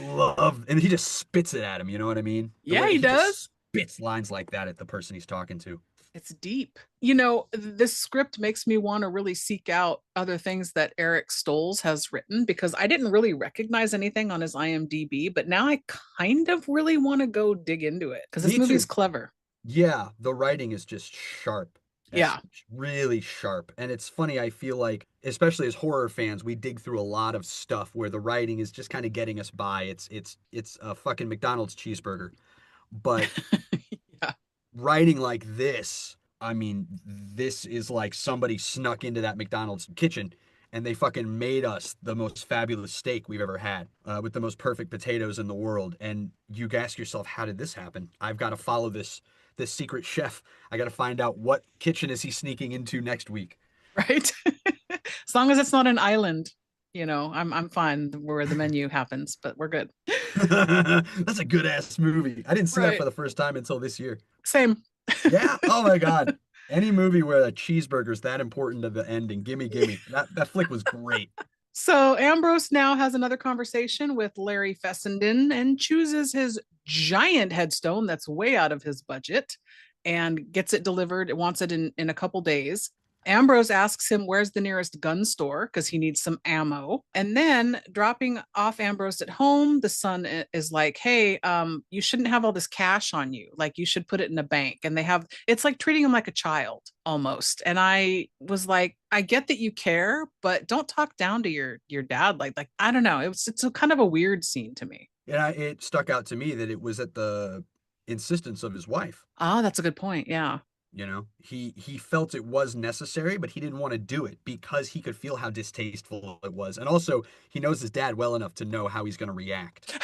love. And he just spits it at him, you know what I mean? The
Yeah,
way
he
he
does.
just spits lines like that at the person he's talking to.
It's deep. You know, this script makes me want to really seek out other things that Eric Stolz has written because I didn't really recognize anything on his IMDb, but now I kind of really want to go dig into it because this
Me
movie is
too.
clever.
Yeah, the writing is just sharp. It's
Yeah.
really sharp. And it's funny, I feel like, especially as horror fans, we dig through a lot of stuff where the writing is just kind of getting us by. It's a fucking McDonald's cheeseburger. But
Yeah.
writing like this, I mean, this is like somebody snuck into that McDonald's kitchen and they fucking made us the most fabulous steak we've ever had with the most perfect potatoes in the world. And you ask yourself, how did this happen? I've got to follow this secret chef. I got to find out what kitchen is he sneaking into next week.
Right. As long as it's not an island, I'm fine where the menu happens, but we're good.
That's a good ass movie. I didn't see that
Right.
for the first time until this year.
Same.
Yeah. Oh my God. Any movie where a cheeseburger's that important to the ending, gimme, gimme. That flick was great.
So Ambrose now has another conversation with Larry Fessenden and chooses his giant headstone that's way out of his budget and gets it delivered. It wants it in a couple days. Ambrose asks him where's the nearest gun store because he needs some ammo. And then dropping off Ambrose at home, the son is like, "Hey, you shouldn't have all this cash on you. Like you should put it in a bank." And it's like treating him like a child almost. And I was like, I get that you care, but don't talk down to your dad. Like I don't know. It's a kind of a weird scene to me.
And it stuck out to me that it was at the insistence of his wife.
Oh, that's a good point. Yeah.
He felt it was necessary, but he didn't want to do it because he could feel how distasteful it was. And also, he knows his dad well enough to know how he's going to react.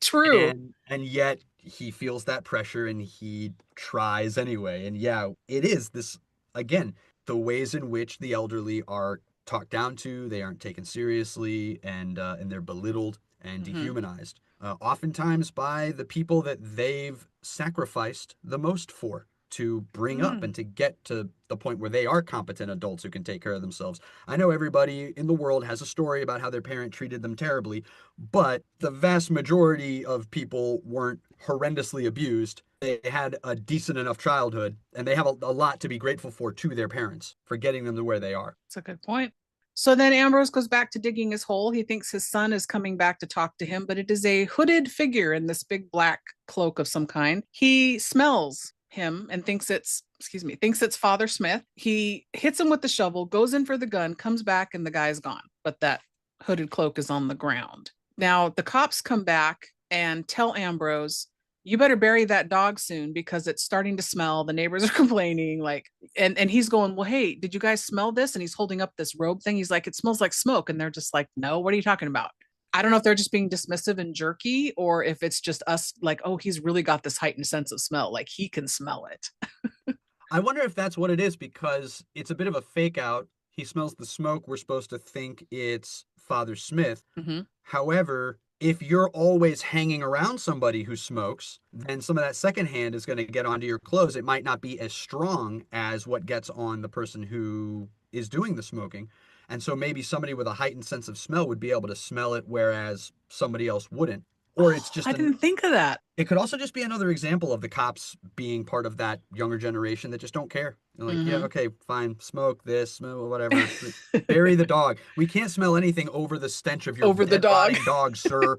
True.
And yet he feels that pressure and he tries anyway. And yeah, it is this again, the ways in which the elderly are talked down to, they aren't taken seriously, and they're belittled and
Mhm.
dehumanized, oftentimes by the people that they've sacrificed the most for. to bring up and to get to the point where they are competent adults who can take care of themselves. I know everybody in the world has a story about how their parent treated them terribly, but the vast majority of people weren't horrendously abused. They had a decent enough childhood, and they have a lot to be grateful for to their parents for getting them to where they are.
That's a good point. So then Ambrose goes back to digging his hole. He thinks his son is coming back to talk to him, but it is a hooded figure in this big black cloak of some kind. He smells him and thinks it's Father Smith. He hits him with the shovel, goes in for the gun, comes back, and the guy's gone. But that hooded cloak is on the ground. Now the cops come back and tell Ambrose, you better bury that dog soon because it's starting to smell. The neighbors are complaining, like, and he's going, well, hey, did you guys smell this? And he's holding up this robe thing. He's like, it smells like smoke. And they're just like, no, what are you talking about? I don't know if they're just being dismissive and jerky, or if it's just us like, oh, he's really got this heightened sense of smell. Like he can smell it.
I wonder if that's what it is, because it's a bit of a fake out. He smells the smoke. We're supposed to think it's Father Smith.
Mm-hmm.
However, if you're always hanging around somebody who smokes, then some of that secondhand is going to get onto your clothes. It might not be as strong as what gets on the person who is doing the smoking. And so maybe somebody with a heightened sense of smell would be able to smell it, whereas somebody else wouldn't. Or it's just
I didn't think of that.
It could also just be another example of the cops being part of that younger generation that just don't care. They're like, yeah, okay, fine, smoke this, smoke whatever. Bury the dog. We can't smell anything over the stench of your
Over the dog.
dog, sir.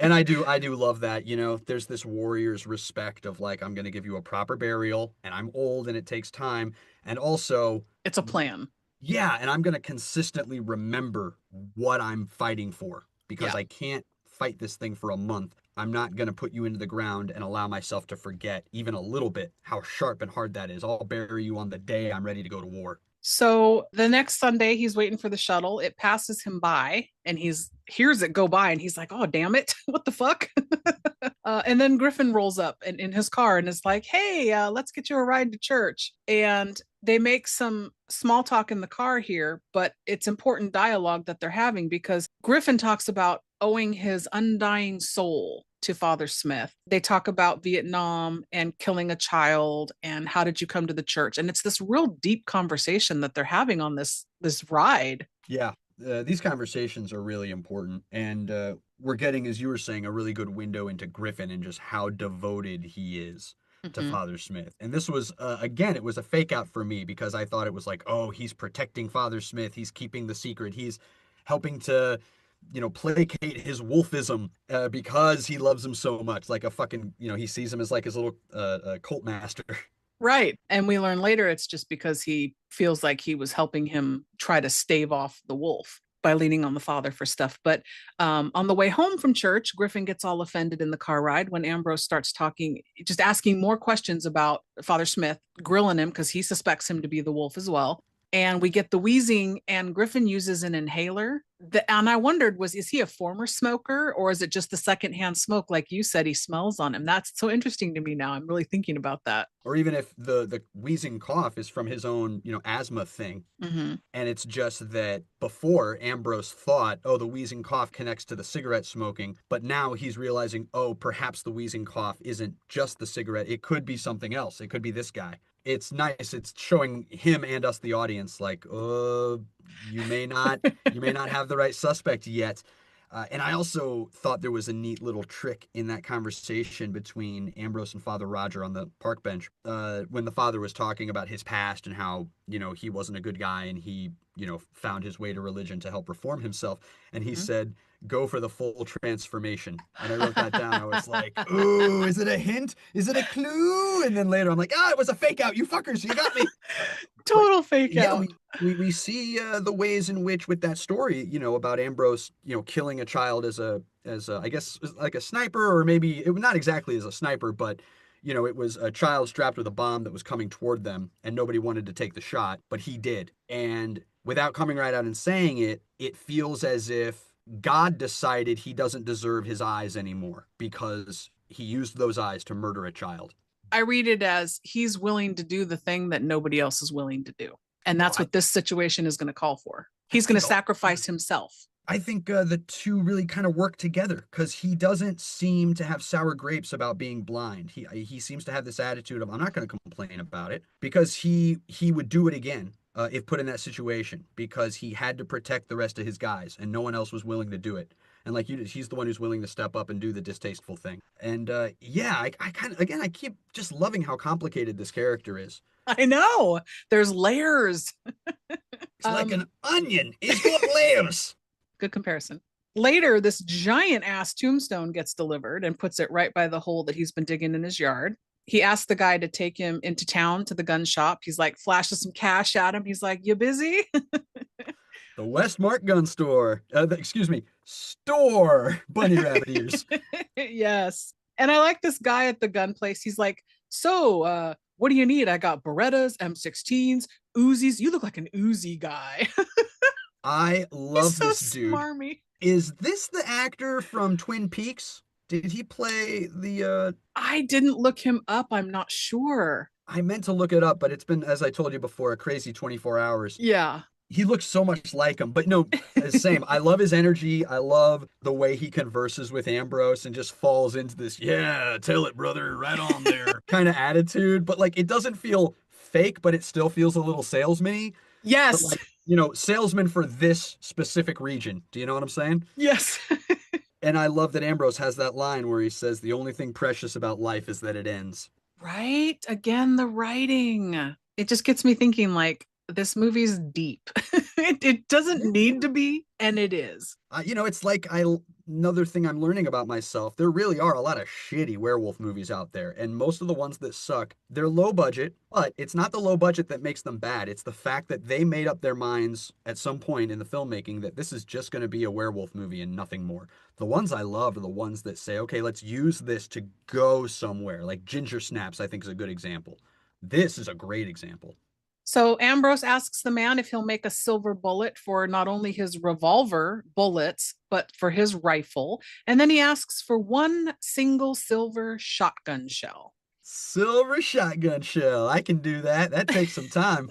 And I do love that. You know, there's this warrior's respect of like, I'm going to give you a proper burial, and I'm old and it takes time. And also,
it's a plan.
Yeah, and I'm going to consistently remember what I'm fighting for, because I can't fight this thing for a month. I'm not going to put you into the ground and allow myself to forget even a little bit how sharp and hard that is. I'll bury you on the day I'm ready to go to war.
So the next Sunday, he's waiting for the shuttle. It passes him by, and hears it go by, and he's like, oh, damn it. What the fuck? And then Griffin rolls up in his car and is like, hey, let's get you a ride to church. And they make some small talk in the car here, but it's important dialogue that they're having, because Griffin talks about owing his undying soul to Father Smith. They talk about Vietnam and killing a child and how did you come to the church? And it's this real deep conversation that they're having on this ride.
Yeah, these conversations are really important. And we're getting, as you were saying, a really good window into Griffin and just how devoted he is to Father Smith. And this was, again, it was a fake out for me, because I thought it was like, oh, he's protecting Father Smith. He's keeping the secret. He's helping to, placate his wolfism because he loves him so much. Like a fucking, he sees him as like his little cult master.
Right. And we learn later it's just because he feels like he was helping him try to stave off the wolf by leaning on the father for stuff. But on the way home from church, Griffin gets all offended in the car ride when Ambrose starts talking, just asking more questions about Father Smith, grilling him because he suspects him to be the wolf as well. And we get the wheezing, and Griffin uses an inhaler. And I wondered, is he a former smoker, or is it just the secondhand smoke, like you said, he smells on him? That's so interesting to me now. I'm really thinking about that.
Or even if the wheezing cough is from his own, asthma thing.
Mm-hmm.
And it's just that before Ambrose thought, oh, the wheezing cough connects to the cigarette smoking. But now he's realizing, oh, perhaps the wheezing cough isn't just the cigarette. It could be something else. It could be this guy. It's nice. It's showing him and us, the audience, like, you may not have the right suspect yet. And I also thought there was a neat little trick in that conversation between Ambrose and Father Roger on the park bench when the father was talking about his past and how, he wasn't a good guy and he, found his way to religion to help reform himself. And he said, go for the full transformation. And I wrote that down. I was like, ooh, is it a hint? Is it a clue? And then later I'm like, it was a fake out. You fuckers, you got me.
Total fake out.
We see the ways in which with that story, about Ambrose, killing a child as I guess like a sniper, or maybe it was not exactly as a sniper, but it was a child strapped with a bomb that was coming toward them and nobody wanted to take the shot, but he did. And without coming right out and saying it, it feels as if God decided he doesn't deserve his eyes anymore because he used those eyes to murder a child.
I read it as he's willing to do the thing that nobody else is willing to do. And that's what this situation is going to call for. He's going to sacrifice himself.
I think the two really kind of work together because he doesn't seem to have sour grapes about being blind. He seems to have this attitude of I'm not going to complain about it because he would do it again if put in that situation because he had to protect the rest of his guys and no one else was willing to do it. And like you, he's the one who's willing to step up and do the distasteful thing. And yeah, I kind of again I keep just loving how complicated this character is.
I know. There's layers.
It's like an onion. It's got layers.
Good comparison. Later, this giant ass tombstone gets delivered and puts it right by the hole that he's been digging in his yard. He asks the guy to take him into town to the gun shop. He's like, flashes some cash at him. He's like, you busy?
The Westmark gun store. Excuse me, store bunny rabbit ears.
Yes. And I like this guy at the gun place. He's like, so, what do you need? I got Berettas, M16s, Uzis. You look like an Uzi guy.
I love
He's so
this dude.
smarmy.
Is this the actor from Twin Peaks? Did he play the
I didn't look him up. I'm not sure.
I meant to look it up, but it's been, as I told you before, a crazy 24 hours.
Yeah.
He looks so much like him, but no, same. I love his energy. I love the way he converses with Ambrose and just falls into this, yeah, tell it, brother, right on there kind of attitude. But like, it doesn't feel fake, but it still feels a little salesman-y.
Yes.
But like, salesman for this specific region. Do you know what I'm saying?
Yes.
And I love that Ambrose has that line where he says, the only thing precious about life is that it ends.
Right? Again, the writing. It just gets me thinking like, this movie's deep. It doesn't need to be, and it is.
It's like another thing I'm learning about myself. There really are a lot of shitty werewolf movies out there, and most of the ones that suck, they're low budget, but it's not the low budget that makes them bad. It's the fact that they made up their minds at some point in the filmmaking that this is just going to be a werewolf movie and nothing more. The ones I love are the ones that say, okay, let's use this to go somewhere. Like Ginger Snaps, I think is a good example. This is a great example.
So Ambrose asks the man if he'll make a silver bullet for not only his revolver bullets, but for his rifle. And then he asks for one single silver shotgun shell.
Silver shotgun shell. I can do that. That takes some time.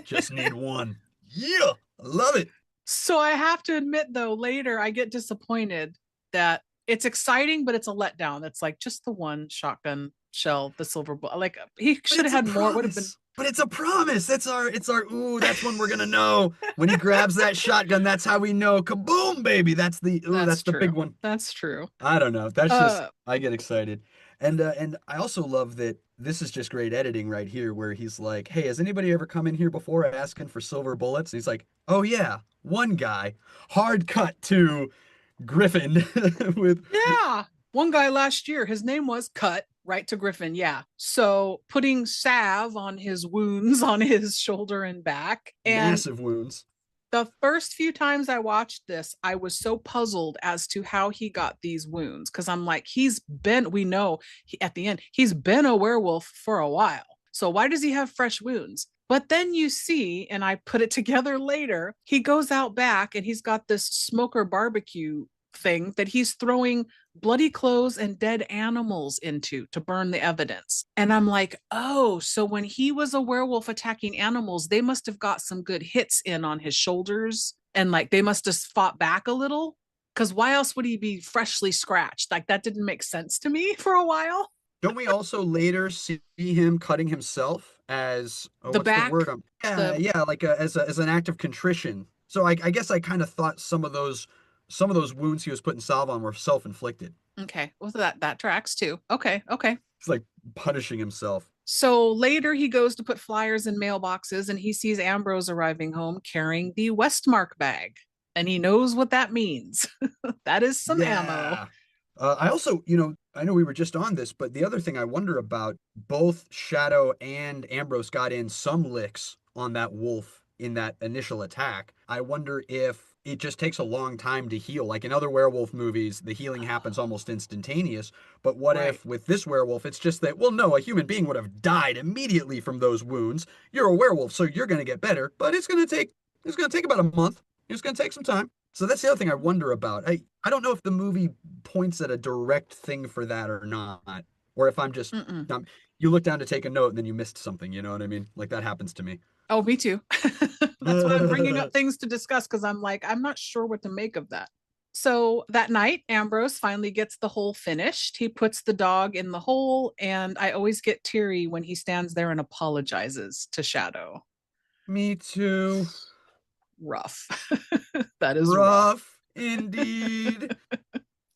Just need one. Yeah, I love it.
So I have to admit, though, later I get disappointed that it's exciting, but it's a letdown. It's like just the one shotgun shell, the silver bullet. Like he should have had more. Would have been.
But it's a promise. It's our ooh, that's when we're gonna know. When he grabs that shotgun, that's how we know. Kaboom, baby. That's the big one.
That's true.
I don't know. That's just I get excited. And I also love that this is just great editing right here where he's like, hey, has anybody ever come in here before asking for silver bullets? And he's like, oh yeah, one guy. Hard cut to Griffin with
one guy last year, his name was Cut. Right to Griffin, yeah. So putting salve on his wounds on his shoulder and back. And
massive wounds.
The first few times I watched this, I was so puzzled as to how he got these wounds. Because I'm like, we know at the end, he's been a werewolf for a while. So why does he have fresh wounds? But then you see, and I put it together later, he goes out back and he's got this smoker barbecue thing that he's throwing bloody clothes and dead animals into to burn the evidence. And I'm like, oh, so when he was a werewolf attacking animals, they must have got some good hits in on his shoulders and like they must have fought back a little. Because why else would he be freshly scratched? Like that didn't make sense to me for a while.
Don't we also later see him cutting himself as
the back?
As an act of contrition. So I guess I kind of thought some of those wounds he was putting salve on were self-inflicted.
Okay. Well, that tracks too. Okay.
He's like punishing himself.
So later he goes to put flyers in mailboxes and he sees Ambrose arriving home carrying the Westmark bag. And he knows what that means. That is some ammo.
I also, I know we were just on this, but the other thing I wonder about, both Shadow and Ambrose got in some licks on that wolf in that initial attack. I wonder if it just takes a long time to heal. Like in other werewolf movies, the healing happens almost instantaneous. But what if with this werewolf, it's just that, well, no, a human being would have died immediately from those wounds. You're a werewolf, so you're going to get better, but it's going to take about a month. It's going to take some time. So that's the other thing I wonder about. I don't know if the movie points at a direct thing for that or not, or if I'm just, you look down to take a note and then you missed something. You know what I mean? Like that happens to me.
Oh, me too. That's why I'm bringing up things to discuss, because I'm like, I'm not sure what to make of that. So that night, Ambrose finally gets the hole finished. He puts the dog in the hole, and I always get teary when he stands there and apologizes to Shadow.
Me too.
Rough. That is rough.
Rough indeed.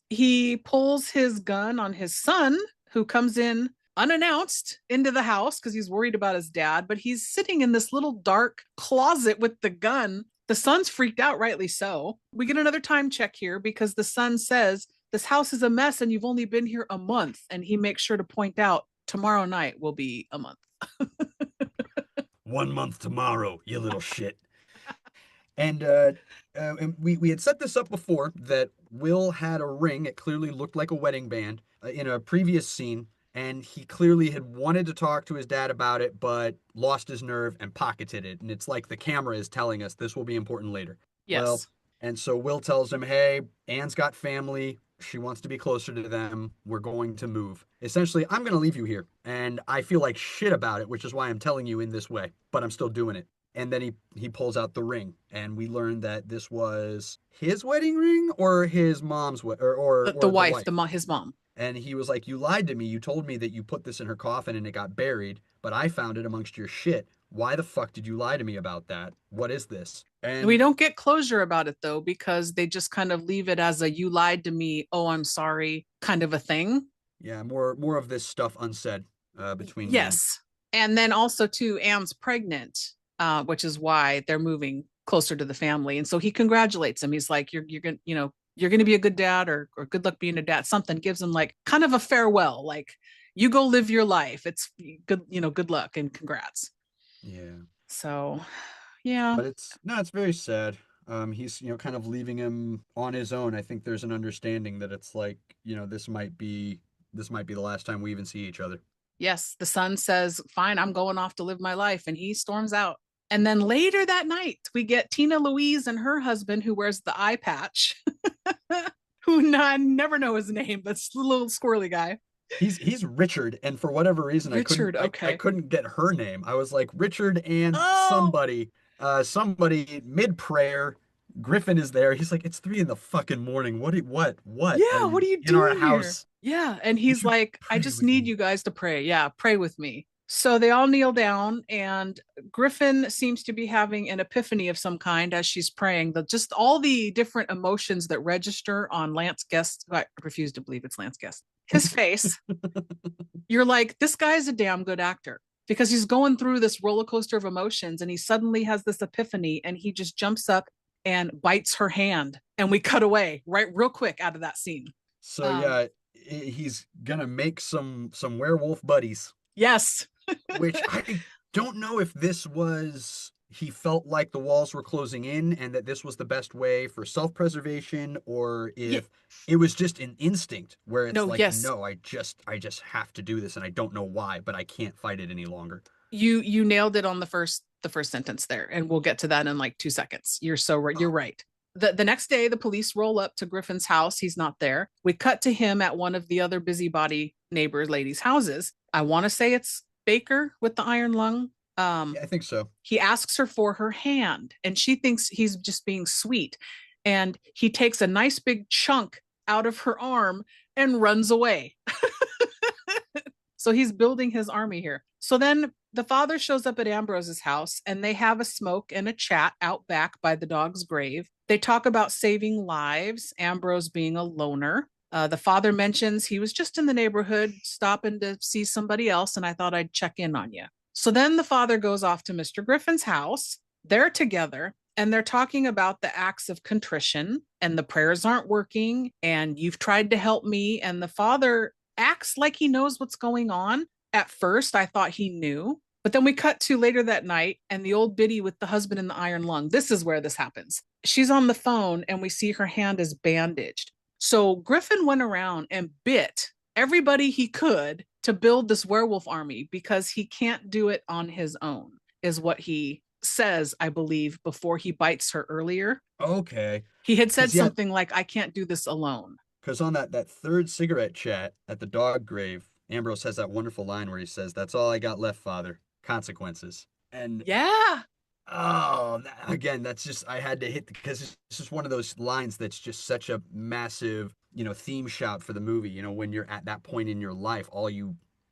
He pulls his gun on his son, who comes in unannounced into the house because he's worried about his dad, but he's sitting in this little dark closet with the gun. The son's freaked out, rightly so. We get another time check here because the son says, "This house is a mess and you've only been here a month." And he makes sure to point out, tomorrow night will be a month.
1 month tomorrow, you little shit. And we had set this up before that Will had a ring. It clearly looked like a wedding band in a previous scene. And he clearly had wanted to talk to his dad about it, but lost his nerve and pocketed it. And it's like the camera is telling us this will be important later.
Yes.
Well, and so Will tells him, hey, Anne's got family. She wants to be closer to them. We're going to move. Essentially, I'm going to leave you here. And I feel like shit about it, which is why I'm telling you in this way. But I'm still doing it. And then he pulls out the ring, and we learn that this was his wedding ring or his mom's or
the wife, his mom.
And he was like, you lied to me. You told me that you put this in her coffin and it got buried, but I found it amongst your shit. Why the fuck did you lie to me about that? What is this? And
we don't get closure about it, though, because they just kind of leave it as a "you lied to me, oh, I'm sorry" kind of a thing.
Yeah, more of this stuff unsaid between
yes. And then also, too, Anne's pregnant, which is why they're moving closer to the family. And so he congratulates him. He's like, you're going to, you're going to be a good dad, or good luck being a dad. Something gives him like kind of a farewell, like, you go live your life. It's good, good luck and congrats.
Yeah.
So, yeah.
But it's very sad. He's, kind of leaving him on his own. I think there's an understanding that it's like, this might be the last time we even see each other.
Yes. The son says, fine, I'm going off to live my life. And he storms out. And then later that night, we get Tina Louise and her husband, who wears the eye patch, who I never know his name, but it's the little squirrely guy.
He's Richard, and for whatever reason, I couldn't get her name. I was like, Richard and somebody mid prayer. Griffin is there. He's like, it's 3 in the fucking morning. What? Yeah,
what are you doing
in our house?
Yeah, and he's like, I just need you guys to pray. Yeah, pray with me. So they all kneel down, and Griffin seems to be having an epiphany of some kind as she's praying. Just all the different emotions that register on Lance Guest. I refuse to believe it's Lance Guest. His face. You're like, this guy's a damn good actor, because he's going through this roller coaster of emotions, and he suddenly has this epiphany, and he just jumps up and bites her hand, and we cut away real quick out of that scene.
So yeah, he's gonna make some werewolf buddies.
Yes.
Which I don't know if this was, he felt like the walls were closing in and that this was the best way for self-preservation, or if it was just an instinct where it's no, I just have to do this, and I don't know why, but I can't fight it any longer.
You nailed it on the first sentence there, and we'll get to that in like 2 seconds. You're so right. You're right. The next day, the police roll up to Griffin's house. He's not there. We cut to him at one of the other busybody neighbor ladies' houses. I want to say it's Baker with the iron lung.
Yeah, I think so.
He asks her for her hand, and she thinks he's just being sweet. And he takes a nice big chunk out of her arm and runs away. So he's building his army here. So then the father shows up at Ambrose's house, and they have a smoke and a chat out back by the dog's grave. They talk about saving lives, Ambrose being a loner. The father mentions he was just in the neighborhood stopping to see somebody else, and I thought I'd check in on you. So then the father goes off to Mr. Griffin's house. They're together, and they're talking about the acts of contrition, and the prayers aren't working, and you've tried to help me. And the father acts like he knows what's going on. At first, I thought he knew. But then we cut to later that night, and the old biddy with the husband in the iron lung. This is where this happens. She's on the phone, and we see her hand is bandaged. So Griffin went around and bit everybody he could to build this werewolf army, because he can't do it on his own, is what he says, I believe, before he bites her earlier.
Okay.
He had said something like, I can't do this alone.
Because on that third cigarette chat at the dog grave, Ambrose has that wonderful line where he says, that's all I got left, Father. Consequences. And
yeah,
Again, that's just, I had to hit because it's just one of those lines that's just such a massive, theme shout for the movie. When you're at that point in your life,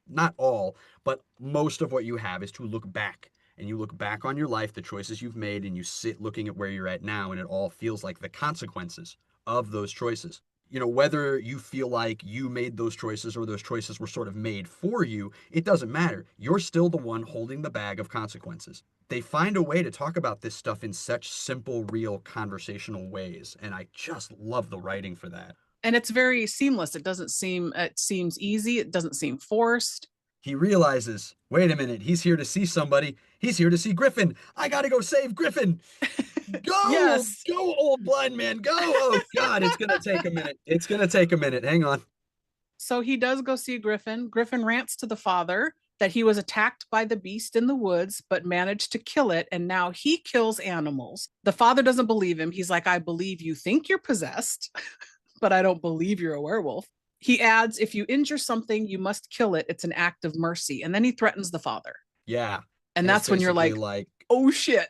not all, but most of what you have is to look back. And you look back on your life, the choices you've made, and you sit looking at where you're at now, and it all feels like the consequences of those choices. Whether you feel like you made those choices or those choices were sort of made for you, it doesn't matter. You're still the one holding the bag of consequences. They find a way to talk about this stuff in such simple, real conversational ways. And I just love the writing for that.
And it's very seamless. It seems easy. It doesn't seem forced.
He realizes, wait a minute, he's here to see somebody. He's here to see Griffin. I got to go save Griffin. Go,
Yes.
Go, old blind man, go. Oh, God, it's going to take a minute. It's going to take a minute. Hang on.
So he does go see Griffin. Griffin rants to the father that he was attacked by the beast in the woods, but managed to kill it. And now he kills animals. The father doesn't believe him. He's like, I believe you think you're possessed, but I don't believe you're a werewolf. He adds, if you injure something, you must kill it. It's an act of mercy. And then he threatens the father.
Yeah.
And that's when you're like, oh shit.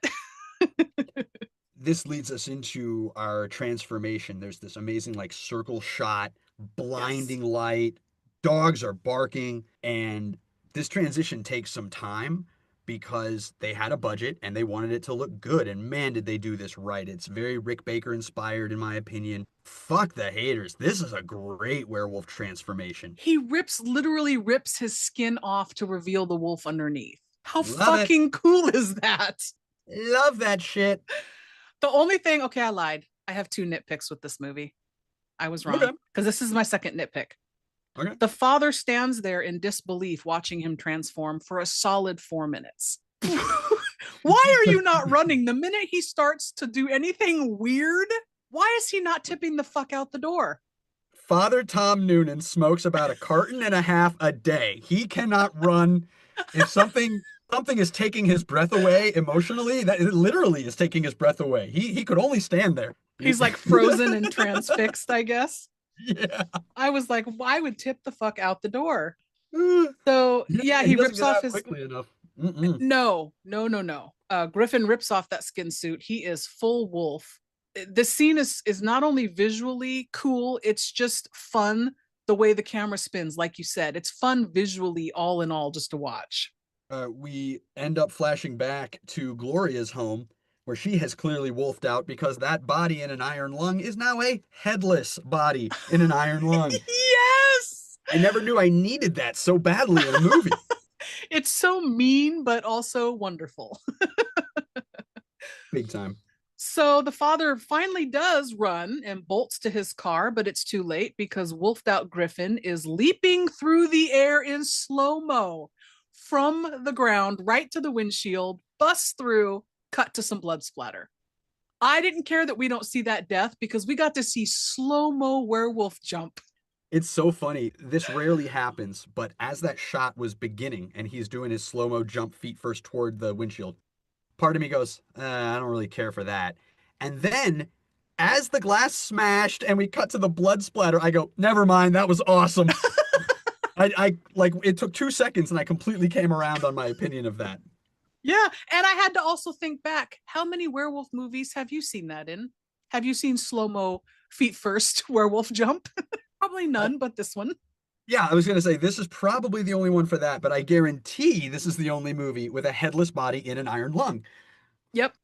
This leads us into our transformation. There's this amazing circle shot, blinding light, dogs are barking, and this transition takes some time because they had a budget and they wanted it to look good. And man, did they do this right. It's very Rick Baker inspired, in my opinion. Fuck the haters. This is a great werewolf transformation.
He literally rips his skin off to reveal the wolf underneath. How
Love
fucking cool is that?
Love that shit.
The only thing, okay, I lied. I have 2 nitpicks with this movie. I was wrong because this is my second nitpick.
Okay.
The father stands there in disbelief watching him transform for a solid 4 minutes. Why are you not running? The minute he starts to do anything weird, why is he not tipping the fuck out the door?
Father Tom Noonan smokes about a carton and a half a day. He cannot run. If something is taking his breath away emotionally, that it literally is taking his breath away. He could only stand there.
He's like frozen and transfixed, I guess.
Yeah.
I was like, why would tip the fuck out the door? So yeah, he rips off his
quickly enough.
No. Griffin rips off that skin suit. He is full wolf. This scene is not only visually cool, it's just fun the way the camera spins, like you said. It's fun visually, all in all, just to watch.
We end up flashing back to Gloria's home, where she has clearly wolfed out because that body in an iron lung is now a headless body in an iron lung.
Yes!
I never knew I needed that so badly in a movie.
It's so mean, but also wonderful.
Big time.
So the father finally does run and bolts to his car, but it's too late because wolfed out Griffin is leaping through the air in slow-mo from the ground right to the windshield, busts through, cut to some blood splatter. I didn't care that we don't see that death because we got to see slow-mo werewolf jump.
It's so funny. This rarely happens, but as that shot was beginning and he's doing his slow-mo jump feet first toward the windshield, part of me goes, I don't really care for that. And then as the glass smashed and we cut to the blood splatter, I go, never mind, that was awesome. I like, it took 2 seconds and I completely came around on my opinion of that.
Yeah, and I had to also think back, how many werewolf movies have you seen that in? Have you seen slow-mo feet first werewolf jump? Probably none, but this one.
Yeah, I was going to say, this is probably the only one for that, but I guarantee this is the only movie with a headless body in an iron lung.
Yep.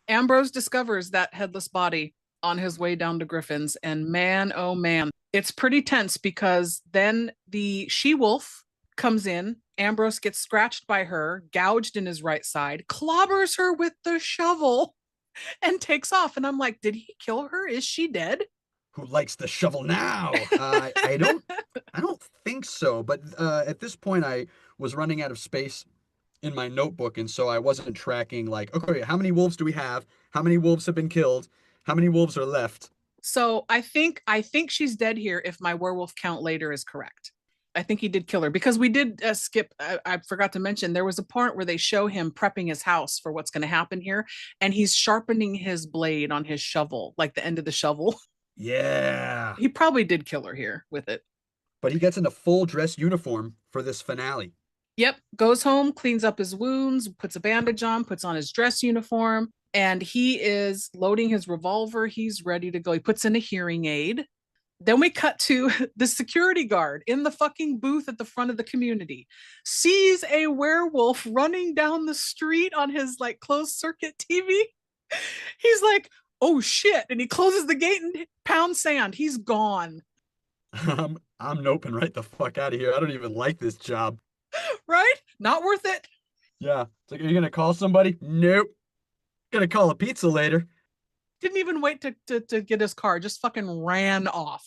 Ambrose discovers that headless body on his way down to Griffin's, and man, oh man, it's pretty tense because then the she-wolf comes in. Ambrose gets scratched by her, gouged in his right side, clobbers her with the shovel, and takes off. And I'm like, did he kill her? Is she dead?
Who likes the shovel now? I don't think so. But at this point, I was running out of space in my notebook, and so I wasn't tracking like, okay, how many wolves do we have? How many wolves have been killed? How many wolves are left?
So I think she's dead here if my werewolf count later is correct. I think he did kill her because we did skip. I forgot to mention there was a part where they show him prepping his house for what's going to happen here, and he's sharpening his blade on his shovel, like the end of the shovel.
Yeah.
He probably did kill her here with it.
But he gets into full dress uniform for this finale.
Yep, goes home, cleans up his wounds, puts a bandage on, puts on his dress uniform, and he is loading his revolver. He's ready to go. He puts in a hearing aid. Then we cut to the security guard in the fucking booth at the front of the community, sees a werewolf running down the street on his like closed circuit TV. He's like, oh shit. And he closes the gate and pounds sand. He's gone.
I'm noping right the fuck out of here. I don't even like this job.
Right? Not worth it.
Yeah. It's like, are you gonna call somebody? Nope. Gonna call a pizza later.
Didn't even wait to get his car, just fucking ran off.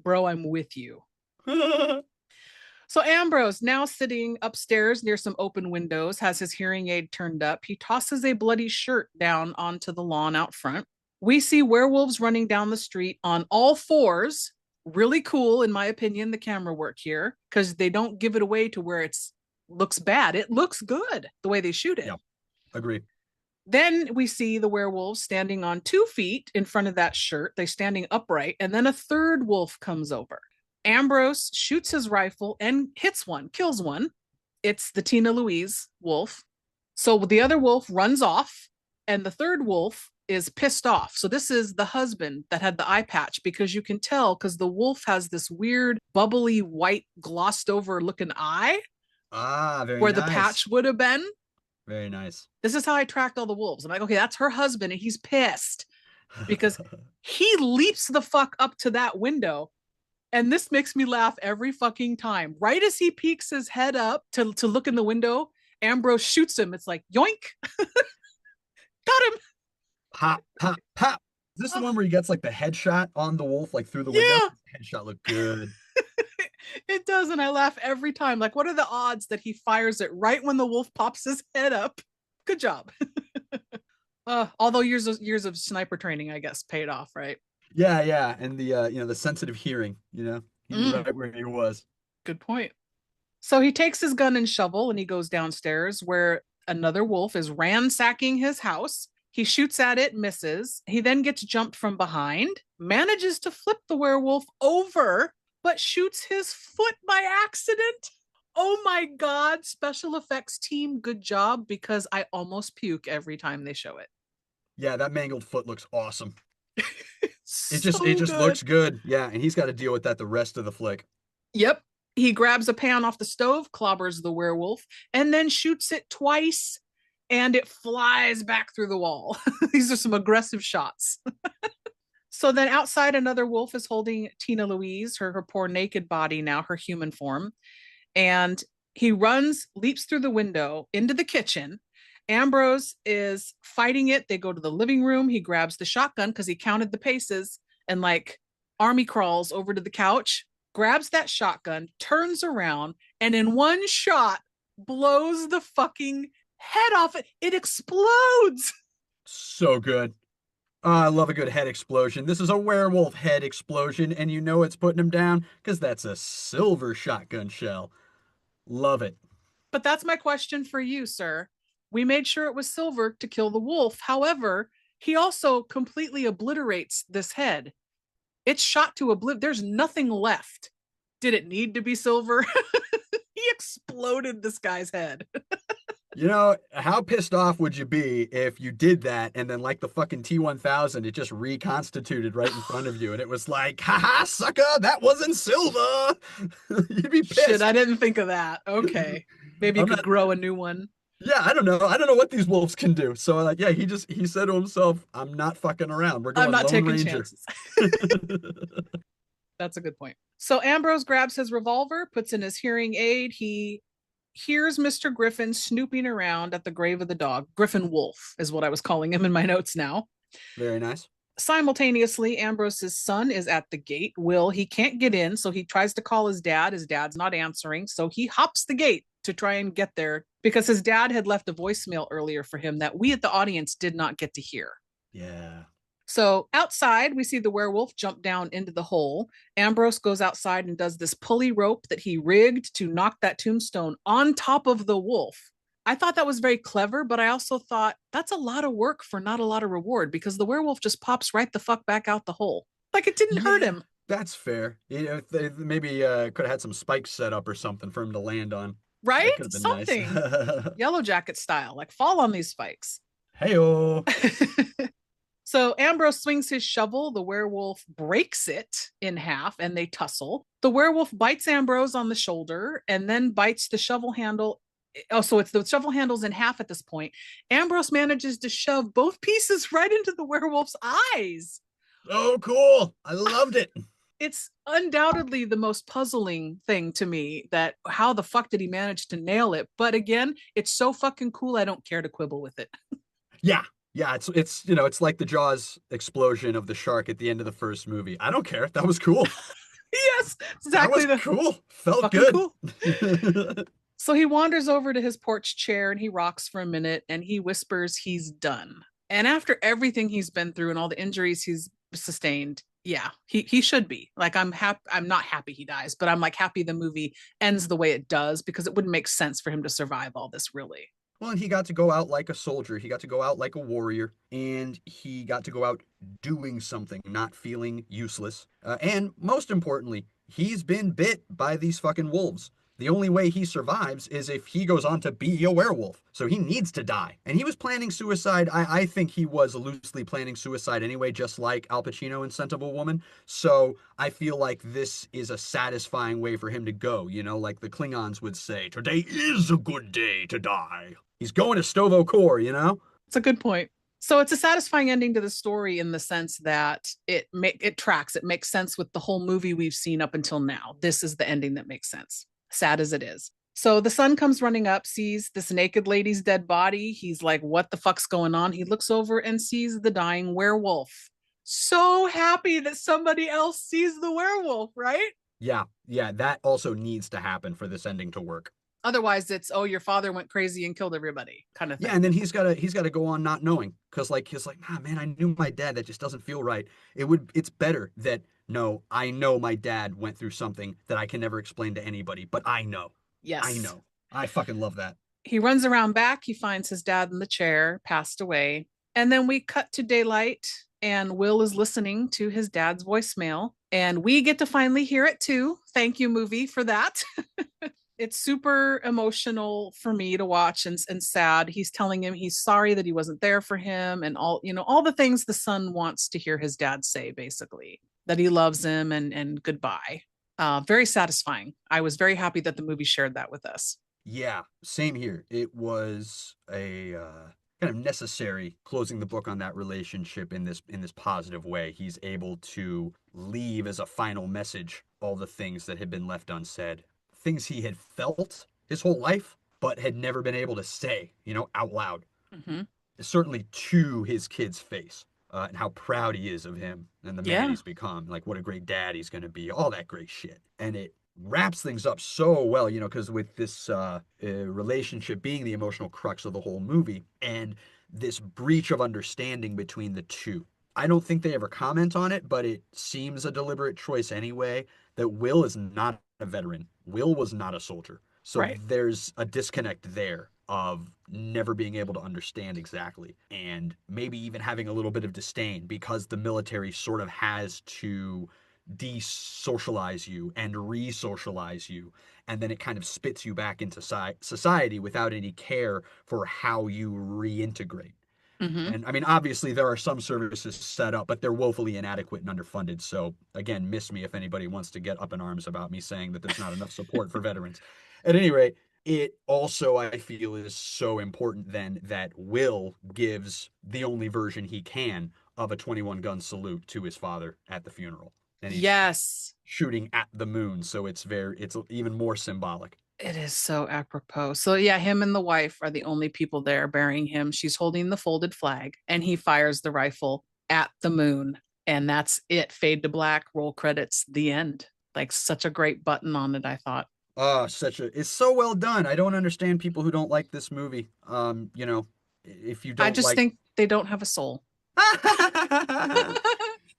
Bro, I'm with you. So Ambrose, now sitting upstairs near some open windows, has his hearing aid turned up. He tosses a bloody shirt down onto the lawn out front. We see werewolves running down the street on all fours. Really cool, in my opinion, the camera work here, because they don't give it away to where it's looks bad. It looks good the way they shoot it.
Yeah, agree.
Then we see the werewolves standing on 2 feet in front of that shirt. They're standing upright, and then a third wolf comes over. Ambrose shoots his rifle and hits one, kills one. It's the Tina Louise wolf. So the other wolf runs off, and the third wolf is pissed off. So this is the husband that had the eye patch, because you can tell because the wolf has this weird, bubbly, white, glossed over looking eye.
Very
where
nice.
the patch would have been.
Very nice.
This is how I tracked all the wolves. I'm like, okay, that's her husband, and he's pissed because he leaps the fuck up to that window. And this makes me laugh every fucking time. Right as he peeks his head up to look in the window, Ambrose shoots him. It's like, yoink. Got him.
Pop, pop, pop. Is this the one where he gets like the headshot on the wolf, like through the window?
Yeah.
Headshot looked good.
It does, and I laugh every time. Like, what are the odds that he fires it right when the wolf pops his head up? Good job. Although years of sniper training, I guess, paid off, right?
Yeah, and the the sensitive hearing, he knew right where he was.
Good point. So he takes his gun and shovel and he goes downstairs where another wolf is ransacking his house. He shoots at it, misses. He then gets jumped from behind, manages to flip the werewolf over, but shoots his foot by accident. Oh my God, special effects team, good job, because I almost puke every time they show it.
Yeah, that mangled foot looks awesome. It
So
just
good.
looks good. Yeah, and he's got to deal with that the rest of the flick.
Yep. He grabs a pan off the stove, clobbers the werewolf, and then shoots it twice, and it flies back through the wall. These are some aggressive shots. So then outside, another wolf is holding Tina Louise, her poor naked body now, her human form. And he runs, leaps through the window into the kitchen. Ambrose is fighting it. They go to the living room. He grabs the shotgun because he counted the paces and like army crawls over to the couch, grabs that shotgun, turns around, and in one shot blows the fucking head off it. It explodes.
So good. I love a good head explosion. This is a werewolf head explosion, and you know it's putting him down because that's a silver shotgun shell. Love it.
But that's my question for you, sir. We made sure it was silver to kill the wolf. However, he also completely obliterates this head. It's shot to oblivion. There's nothing left. Did it need to be silver? He exploded this guy's head.
How pissed off would you be if you did that and then like the fucking T-1000, it just reconstituted right in front of you and it was like, haha, sucker, that wasn't silver. You'd be pissed.
Shit, I didn't think of that. Okay. Maybe you could grow a new one.
Yeah, I don't know. I don't know what these wolves can do. So like, yeah, he said to himself, I'm not fucking around. We're going
I'm not
Lone
taking
Ranger.
chances. That's a good point. So Ambrose grabs his revolver, puts in his hearing aid. He hears Mr. Griffin snooping around at the grave of the dog. Griffin Wolf is what I was calling him in my notes now.
Very nice.
Simultaneously, Ambrose's son is at the gate. Will, he can't get in, so he tries to call his dad. His dad's not answering, so he hops the gate to try and get there because his dad had left a voicemail earlier for him that we at the audience did not get to hear.
Yeah.
So outside, we see the werewolf jump down into the hole. Ambrose goes outside and does this pulley rope that he rigged to knock that tombstone on top of the wolf. I thought that was very clever, but I also thought that's a lot of work for not a lot of reward because the werewolf just pops right the fuck back out the hole. Like it didn't hurt him.
That's fair. They maybe could have had some spikes set up or something for him to land on.
Right?
That could have been
Something.
nice.
Yellow Jacket style, like fall on these spikes.
Hey-oh.
So Ambrose swings his shovel. The werewolf breaks it in half and they tussle. The werewolf bites Ambrose on the shoulder and then bites the shovel handle. Oh, so it's the shovel handle's in half at this point. Ambrose manages to shove both pieces right into the werewolf's eyes.
Oh, cool. I loved it.
It's undoubtedly the most puzzling thing to me, that how the fuck did he manage to nail it? But again, it's so fucking cool. I don't care to quibble with it.
Yeah. Yeah, it's it's like the Jaws explosion of the shark at the end of the first movie. I don't care. That was cool.
Yes,
That was
exactly.
cool. Felt
Fucking
good.
Cool. So he wanders over to his porch chair and he rocks for a minute and he whispers he's done. And after everything he's been through and all the injuries he's sustained, yeah, he should be. Like, I'm happy. I'm not happy he dies, but I'm like happy the movie ends the way it does, because it wouldn't make sense for him to survive all this, really.
Well, and he got to go out like a soldier. He got to go out like a warrior, and he got to go out doing something, not feeling useless. And most importantly, he's been bit by these fucking wolves. The only way he survives is if he goes on to be a werewolf. So he needs to die. And he was planning suicide. I think he was loosely planning suicide anyway, just like Al Pacino in Scent of a Woman. So I feel like this is a satisfying way for him to go. Like the Klingons would say, today is a good day to die. He's going to Stovo Core,
It's a good point. So it's a satisfying ending to the story in the sense that it tracks. It makes sense with the whole movie we've seen up until now. This is the ending that makes sense, sad as it is. So the son comes running up, sees this naked lady's dead body. He's like, what the fuck's going on? He looks over and sees the dying werewolf. So happy that somebody else sees the werewolf, right?
Yeah, that also needs to happen for this ending to work.
Otherwise, it's, oh, your father went crazy and killed everybody kind of thing.
Yeah, and then he's gotta go on not knowing, because he's like, nah, man, I knew my dad. That just doesn't feel right. It's better that, no, I know my dad went through something that I can never explain to anybody, but I know.
Yes,
I know. I fucking love that.
He runs around back. He finds his dad in the chair, passed away, and then we cut to daylight, and Will is listening to his dad's voicemail, and we get to finally hear it too. Thank you, movie, for that. It's super emotional for me to watch, and sad. He's telling him he's sorry that he wasn't there for him, and all the things the son wants to hear his dad say, basically, that he loves him and goodbye. Very satisfying. I was very happy that the movie shared that with us.
Yeah, same here. It was a kind of necessary closing the book on that relationship in this positive way. He's able to leave as a final message all the things that had been left unsaid. Things he had felt his whole life, but had never been able to say, out loud.
Mm-hmm.
Certainly to his kid's face, and how proud he is of him and the man he's become. Like, what a great dad he's going to be, all that great shit. And it wraps things up so well, because with this relationship being the emotional crux of the whole movie, and this breach of understanding between the two. I don't think they ever comment on it, but it seems a deliberate choice anyway, that Will is not a veteran. Will was not a soldier. So
right.
There's a disconnect there of never being able to understand exactly, and maybe even having a little bit of disdain, because the military sort of has to de-socialize you and re-socialize you, and then it kind of spits you back into society without any care for how you reintegrate.
Mm-hmm.
And I mean, obviously there are some services set up, but they're woefully inadequate and underfunded. So again, miss me if anybody wants to get up in arms about me saying that there's not enough support for veterans. At any rate, it also, I feel, is so important then that Will gives the only version he can of a 21 gun salute to his father at the funeral. And he's shooting at the moon. So it's even more symbolic.
It is so apropos. So yeah, him and the wife are the only people there burying him. She's holding the folded flag, and he fires the rifle at the moon. And that's it. Fade to black, roll credits, the end. Like, such a great button on it, I thought.
It's so well done. I don't understand people who don't like this movie. If you don't,
I just think they don't have a soul.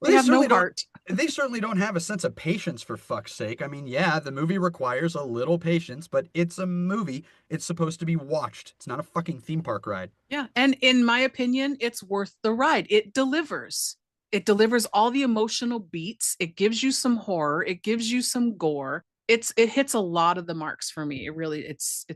They
have no heart.
They certainly don't have a sense of patience, for fuck's sake. I mean, yeah, the movie requires a little patience, but it's a movie. It's supposed to be watched. It's not a fucking theme park ride.
Yeah, and in my opinion, it's worth the ride. It delivers. It delivers all the emotional beats. It gives you some horror. It gives you some gore. it hits a lot of the marks for me. It really it's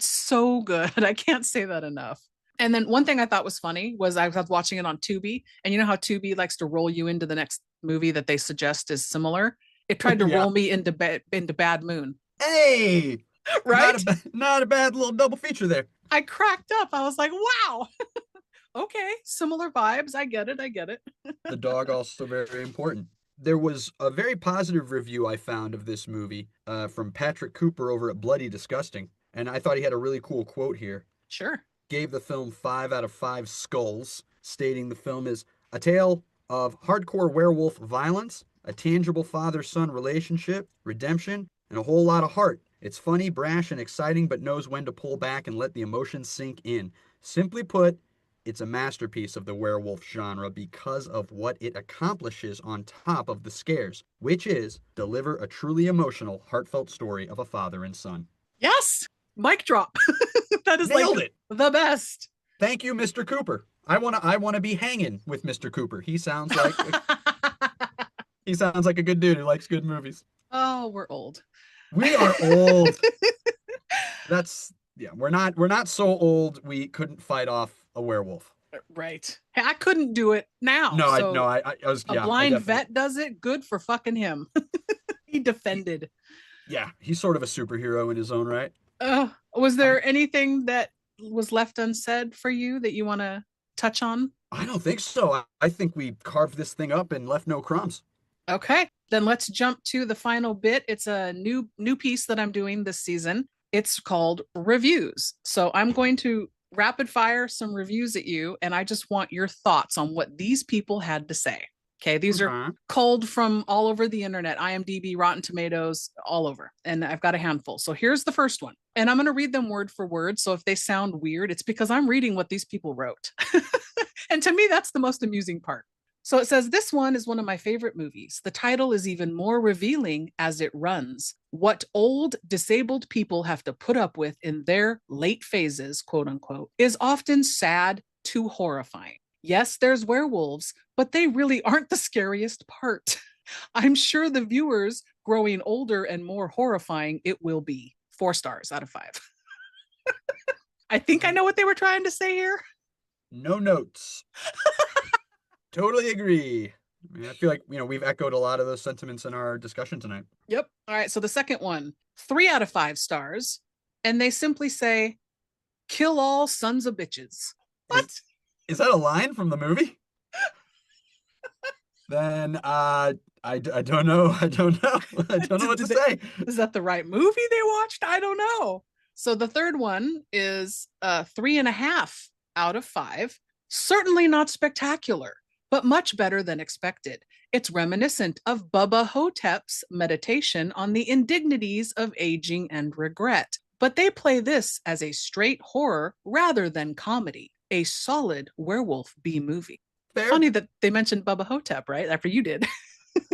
so good. I can't say that enough. And then one thing I thought was funny was I was watching it on Tubi, and you know how Tubi likes to roll you into the next movie that they suggest is similar. It tried to
Yeah.
roll me into Bad Moon,
Hey,
right?
not a bad little double feature there.
I cracked up. I was like, wow. Okay, similar vibes. I get it. I get it.
The dog also very important. There was a very positive review I found of this movie from Patrick Cooper over at Bloody Disgusting, and I thought he had a really cool quote here.
Sure.
Gave the film 5 out of 5 skulls, stating the film is a tale of hardcore werewolf violence, a tangible father-son relationship, redemption, and a whole lot of heart. It's funny, brash, and exciting, but knows when to pull back and let the emotions sink in. Simply put, it's a masterpiece of the werewolf genre because of what it accomplishes on top of the scares, which is deliver a truly emotional, heartfelt story of a father and son.
Yes. Mic drop. That is
Nailed
like
it.
The best.
Thank you, Mr. Cooper. I wanna be hanging with Mr. Cooper. He sounds like a good dude who likes good movies.
Oh, we're old.
We are old. We're not so old we couldn't fight off a werewolf.
Right. Hey, I couldn't do it now.
No,
so
I was
a blind vet does it. Good for fucking him. He defended.
Yeah, he's sort of a superhero in his own right.
Was there anything that was left unsaid for you that you want to touch on?
I don't think so. I think we carved this thing up and left no crumbs.
Okay, then let's jump to the final bit. It's a new piece that I'm doing this season. It's called reviews. So I'm going to rapid fire some reviews at you, and I just want your thoughts on what these people had to say. Okay, these are culled from all over the internet, IMDb, Rotten Tomatoes, all over. And I've got a handful. So here's the first one. And I'm going to read them word for word. So if they sound weird, it's because I'm reading what these people wrote. And to me, that's the most amusing part. So it says, this one is one of my favorite movies. The title is even more revealing as it runs. What old, disabled people have to put up with in their late phases, quote unquote, is often sad to horrifying. Yes, there's werewolves, but they really aren't the scariest part. I'm sure the viewers growing older and more horrifying it will be. 4 stars out of 5. I think I know what they were trying to say here.
No notes. Totally agree. I mean, I feel like, we've echoed a lot of those sentiments in our discussion tonight.
Yep. All right. So the second one, 3 out of 5 stars. And they simply say, kill all sons of bitches. What?
Is that a line from the movie? Then I don't know. I don't know. I don't know what to say.
Is that the right movie they watched? I don't know. So the third one is 3.5 out of 5. Certainly not spectacular, but much better than expected. It's reminiscent of Bubba Hotep's meditation on the indignities of aging and regret. But they play this as a straight horror rather than comedy. A solid werewolf B movie.
Fair.
Funny that they mentioned Bubba Hotep, right? After you did.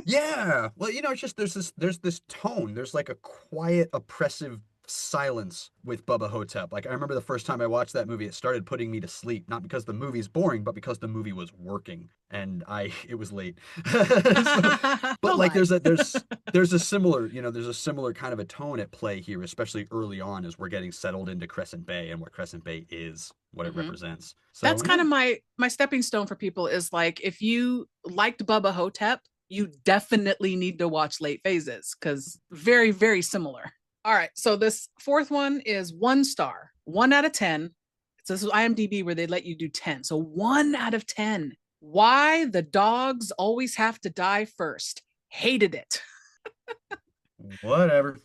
Yeah. Well, it's just there's this tone. There's like a quiet, oppressive silence with Bubba Hotep. Like, I remember the first time I watched that movie, it started putting me to sleep, not because the movie's boring, but because the movie was working and it was late. But like there's a similar, there's a similar kind of a tone at play here, especially early on as we're getting settled into Crescent Bay and what Crescent Bay is, what it represents. So
that's kind of my stepping stone for people is like, if you liked Bubba Hotep, you definitely need to watch Late Phases because very, very similar. All right, so this fourth one is 1 star, 1 out of 10. So this is IMDb where they let you do 10. So 1 out of 10. Why the dogs always have to die first. Hated it.
Whatever.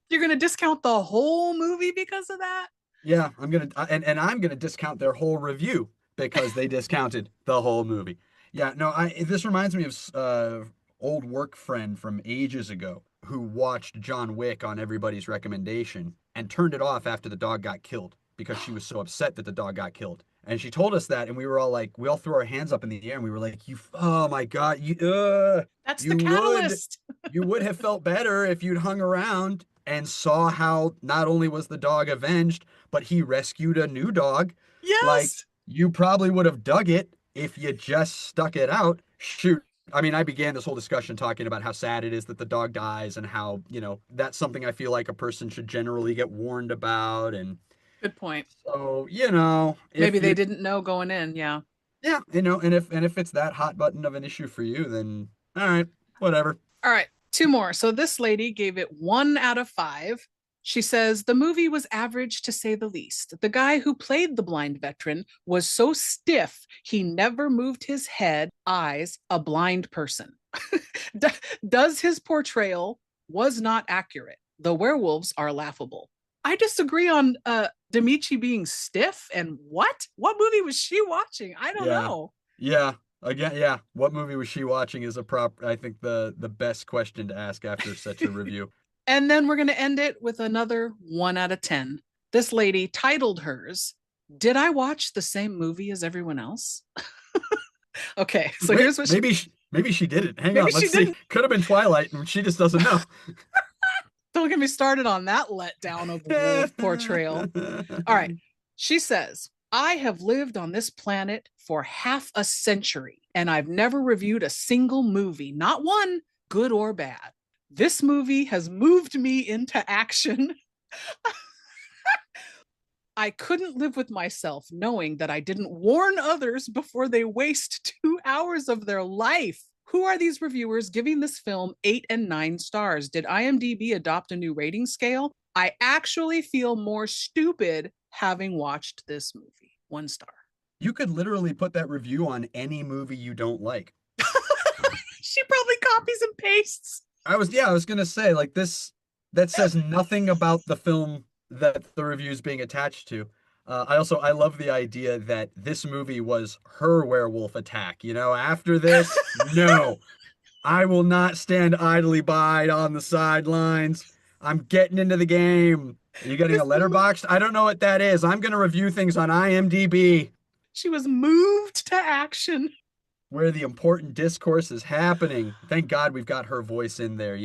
You're gonna discount the whole movie because of that?
Yeah, I'm gonna discount their whole review because they discounted the whole movie. Yeah, no, this reminds me of old work friend from ages ago who watched John Wick on everybody's recommendation and turned it off after the dog got killed because she was so upset that the dog got killed. And she told us that, and we all threw our hands up in the air and we were like, oh my God,
that's the catalyst.
You would have felt better if you'd hung around and saw how not only was the dog avenged, but he rescued a new dog.
Yes.
Like, you probably would have dug it if you just stuck it out. Shoot, I mean, I began this whole discussion talking about how sad it is that the dog dies and how, that's something I feel like a person should generally get warned about. And
Good point.
so,
Maybe
if
they
you,
didn't know going in. Yeah.
yeah, and if it's that hot button of an issue for you, then all right, whatever.
All right, two more. So this lady gave it 1 out of 5. She says the movie was average to say the least. The guy who played the blind veteran was so stiff he never moved his head, eyes, a blind person. Does his portrayal was not accurate. The werewolves are laughable. I disagree on Demichi being stiff. And what movie was she watching? I don't
Yeah.
know.
Yeah. Again, yeah. What movie was she watching is I think the best question to ask after such a review.
And then we're going to end it with another 1 out of 10. This lady titled hers, "Did I watch the same movie as everyone else?" Okay, so
Wait,
here's what
maybe she didn't. Hang
maybe
on,
she
let's see.
didn't.
Could have been Twilight, and she just doesn't know.
Don't get me started on that letdown of wolf portrayal. All right. She says, I have lived on this planet for half a century, and I've never reviewed a single movie, not one, good or bad. This movie has moved me into action. I couldn't live with myself knowing that I didn't warn others before they waste 2 hours of their life. Who are these reviewers giving this film 8 and 9 stars? Did IMDb adopt a new rating scale? I actually feel more stupid having watched this movie. 1 star.
You could literally put that review on any movie you don't like.
She probably copies and pastes.
I was gonna say, like, this, that says nothing about the film that the review is being attached to. I love the idea that this movie was her werewolf attack. After this, no, I will not stand idly by on the sidelines. I'm getting into the game. Are you getting a letterboxed? I don't know what that is. I'm gonna review things on IMDb,
She was moved to action.
where the important discourse is happening. Thank God we've got her voice in there.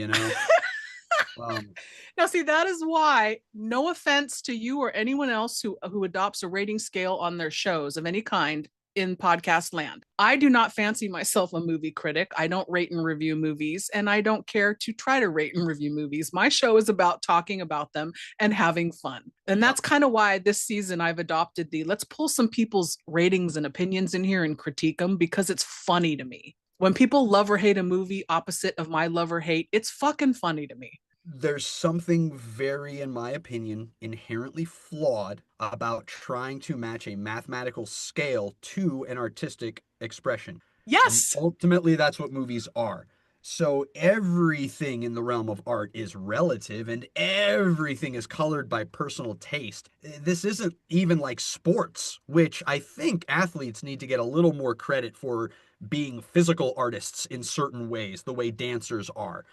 Now, see, that is why, no offense to you or anyone else who adopts a rating scale on their shows of any kind in podcast land. I do not fancy myself a movie critic. I don't rate and review movies, and I don't care to try to rate and review movies. My show is about talking about them and having fun. And that's kind of why this season I've adopted the let's pull some people's ratings and opinions in here and critique them, because it's funny to me. When people love or hate a movie opposite of my love or hate, it's fucking funny to me.
There's something very, in my opinion, inherently flawed about trying to match a mathematical scale to an artistic expression.
Yes.
And ultimately, that's what movies are. So everything in the realm of art is relative and everything is colored by personal taste. This isn't even like sports, which I think athletes need to get a little more credit for being physical artists in certain ways, the way dancers are.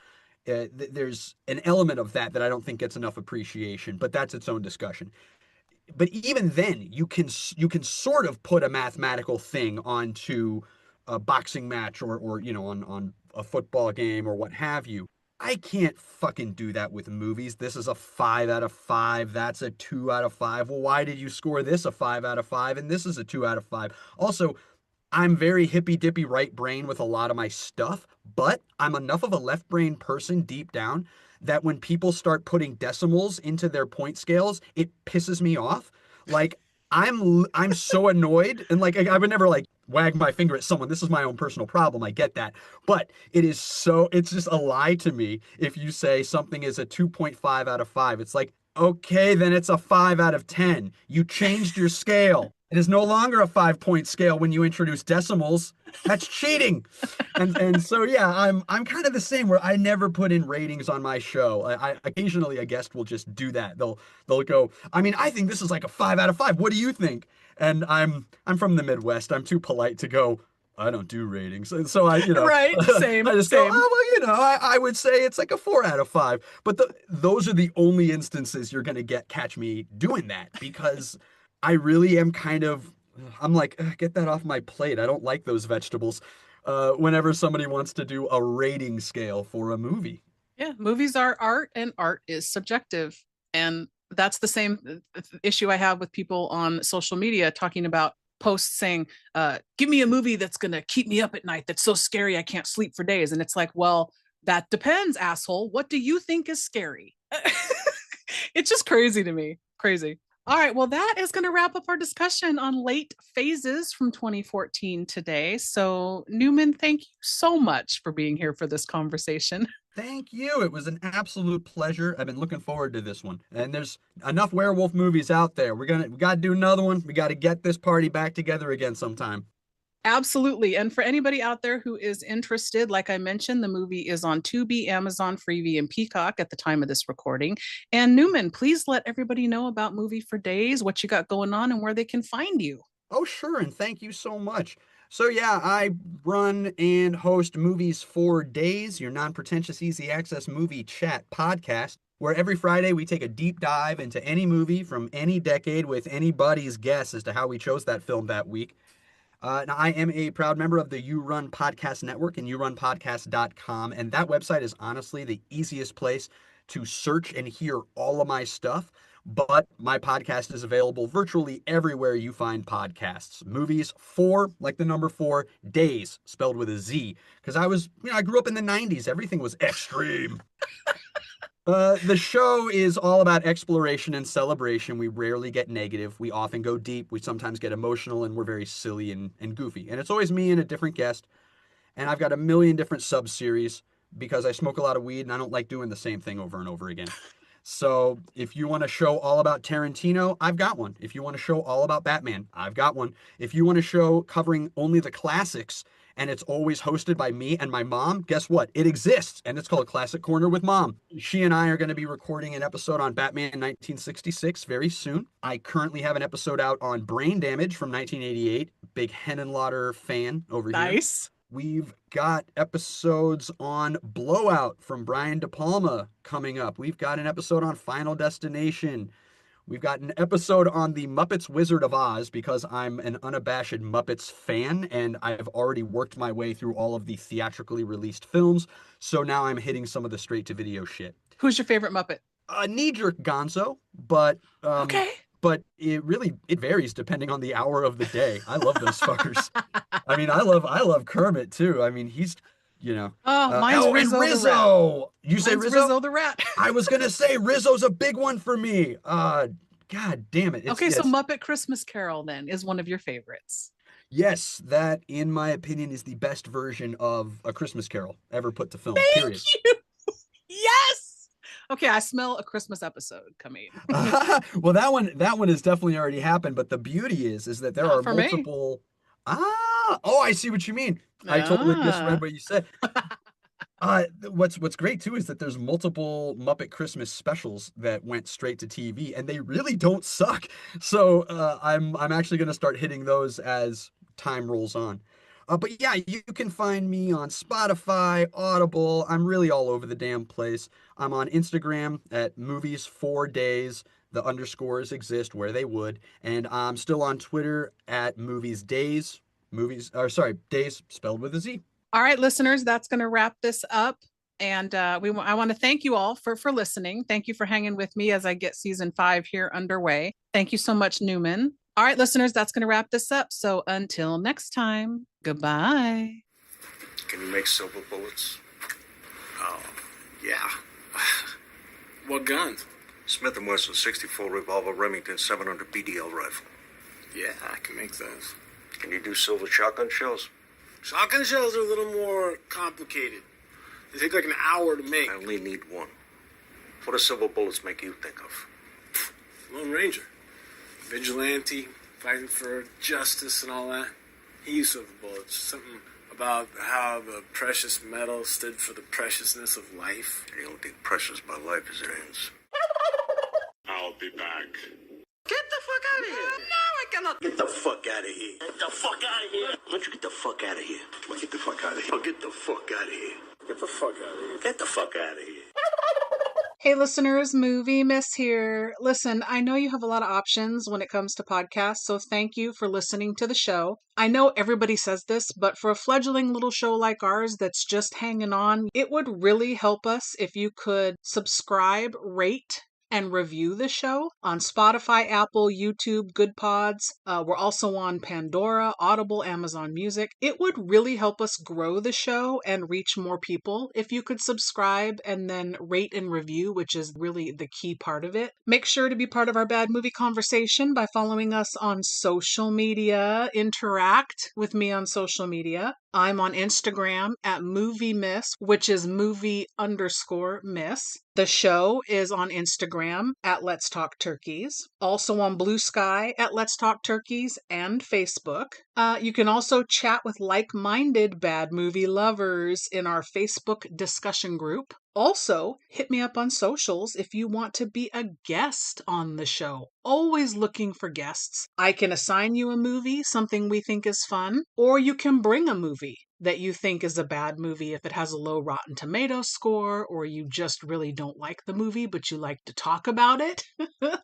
There's an element of that I don't think gets enough appreciation, but that's its own discussion. But even then, you can sort of put a mathematical thing onto a boxing match or on a football game or what have you. I can't fucking do that with movies. This is a 5 out of 5. That's a 2 out of 5. Well, why did you score this a 5 out of 5 and this is a 2 out of 5? Also, I'm very hippy dippy right brain with a lot of my stuff, but I'm enough of a left brain person deep down that when people start putting decimals into their point scales, it pisses me off. Like, I'm so annoyed, and like I would never like wag my finger at someone. This is my own personal problem. I get that. But it's just a lie to me if you say something is a 2.5 out of 5. It's like, okay, then it's a 5 out of 10. You changed your scale. It is no longer a 5-point scale when you introduce decimals. That's cheating. And so yeah, I'm kind of the same where I never put in ratings on my show. I occasionally a guest will just do that. They'll go, I mean, I think this is like a 5 out of 5. What do you think? And I'm from the Midwest. I'm too polite to go, I don't do ratings. And so
Right, same,
I just
same.
go, oh, well, I would say it's like a 4 out of 5. But those are the only instances you're going to catch me doing that, because I really am I'm like, get that off my plate. I don't like those vegetables. Whenever somebody wants to do a rating scale for a movie.
Yeah, movies are art and art is subjective. And that's the same issue I have with people on social media talking about posts saying, give me a movie that's going to keep me up at night, that's so scary I can't sleep for days. And it's like, well, that depends, asshole. What do you think is scary? It's just crazy to me. Crazy. All right. Well, that is going to wrap up our discussion on late phases from 2014 today. So, Newman, thank you so much for being here for this conversation.
Thank you. It was an absolute pleasure. I've been looking forward to this one. And there's enough werewolf movies out there. We got to do another one. We got to get this party back together again sometime.
Absolutely. And for anybody out there who is interested, like I mentioned, the movie is on Tubi, Amazon, Freevee, and Peacock at the time of this recording. And Newman, please let everybody know about Movie for Days, what you got going on, and where they can find you.
Oh, sure. And thank you so much. So, yeah, I run and host Movies for Days, your non-pretentious, easy access movie chat podcast, where every Friday we take a deep dive into any movie from any decade with anybody's guess as to how we chose that film that week. Now, I am a proud member of the You Run Podcast Network and yourunpodcast.com, and that website is honestly the easiest place to search and hear all of my stuff. But my podcast is available virtually everywhere you find podcasts. Movies for, like the number 4, days, spelled with a Z. Because I grew up in the 90s. Everything was extreme. The show is all about exploration and celebration. We rarely get negative. We often go deep. We sometimes get emotional, and we're very silly and goofy. And it's always me and a different guest. And I've got a million different sub-series because I smoke a lot of weed and I don't like doing the same thing over and over again. So if you want a show all about Tarantino, I've got one. If you want a show all about Batman, I've got one. If you want a show covering only the classics and it's always hosted by me and my mom, guess what? It exists, and it's called Classic Corner with Mom. She and I are going to be recording an episode on Batman 1966 very soon. I currently have an episode out on Brain Damage from 1988. Big Henenlotter fan over here.
Nice.
We've got episodes on Blowout from Brian De Palma coming up. We've got an episode on Final Destination. We've got an episode on the Muppets Wizard of Oz because I'm an unabashed Muppets fan and I've already worked my way through all of the theatrically released films. So now I'm hitting some of the straight-to-video shit.
Who's your favorite Muppet?
Knee-jerk Gonzo, but
okay.
But it varies depending on the hour of the day. I love those fuckers. I mean, I love Kermit too. I mean, he's,
mine's Rizzo.
And Rizzo. You say
Mine's
Rizzo?
Rizzo the Rat.
I was gonna say Rizzo's a big one for me. God damn it.
So Muppet Christmas Carol then is one of your favorites.
Yes, that in my opinion is the best version of A Christmas Carol ever put to film.
Thank you. Yes. Okay, I smell a Christmas episode coming.
Well, that one has definitely already happened. But the beauty is that there are multiple.
Me.
I see what you mean. I totally misread what you said. What's great too is that there's multiple Muppet Christmas specials that went straight to TV, and they really don't suck. So I'm actually going to start hitting those as time rolls on. But yeah, you can find me on Spotify, Audible. I'm really all over the damn place. I'm on Instagram at Movies4Days. The underscores exist where they would. And I'm still on Twitter at MoviesDays. Days spelled with a Z.
All right, listeners, that's going to wrap this up. And I want to thank you all for listening. Thank you for hanging with me as I get season 5 here underway. Thank you so much, Newman. All right, listeners, that's going to wrap this up. So until next time, goodbye.
Can you make silver bullets? Oh, yeah. What guns?
Smith & Wesson 64 revolver, Remington 700 BDL rifle.
Yeah, I can make those.
Can you do silver shotgun shells?
Shotgun shells are a little more complicated. They take like an hour to make.
I only need one. What do silver bullets make you think of?
Lone Ranger. Vigilante, fighting for justice and all that. He used silver bullets. Something about how the precious metal stood for the preciousness of life.
The only thing precious about life is it ends.
I'll be back.
Get the fuck out of here! No, I cannot.
Get the fuck out of here.
Get the fuck out of here!
Why don't you get the fuck out of here?
Get the fuck out of here.
Get the fuck out of here.
Get the fuck out of here.
Get the fuck out of here.
Hey listeners, Movie Miss here. Listen, I know you have a lot of options when it comes to podcasts, so thank you for listening to the show. I know everybody says this, but for a fledgling little show like ours that's just hanging on, it would really help us if you could subscribe, rate, and review the show on Spotify, Apple, YouTube, Good Pods. We're also on Pandora, Audible, Amazon Music. It would really help us grow the show and reach more people if you could subscribe and then rate and review, which is really the key part of it. Make sure to be part of our bad movie conversation by following us on social media. Interact with me on social media. I'm on Instagram at Movie Miss, which is movie_miss. The show is on Instagram at Let's Talk Turkeys. Also on Blue Sky at Let's Talk Turkeys and Facebook. You can also chat with like-minded bad movie lovers in our Facebook discussion group. Also, hit me up on socials if you want to be a guest on the show. Always looking for guests. I can assign you a movie, something we think is fun, or you can bring a movie that you think is a bad movie if it has a low Rotten Tomatoes score, or you just really don't like the movie but you like to talk about it.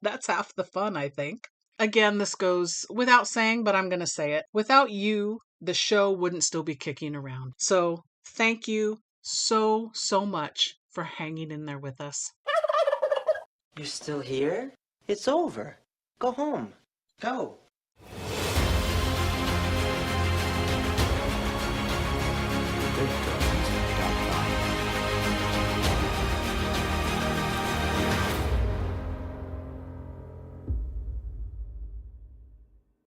That's half the fun, I think. Again, this goes without saying, but I'm going to say it. Without you, the show wouldn't still be kicking around. So thank you so much for hanging in there with us.
You're still here? It's over. Go home. Go.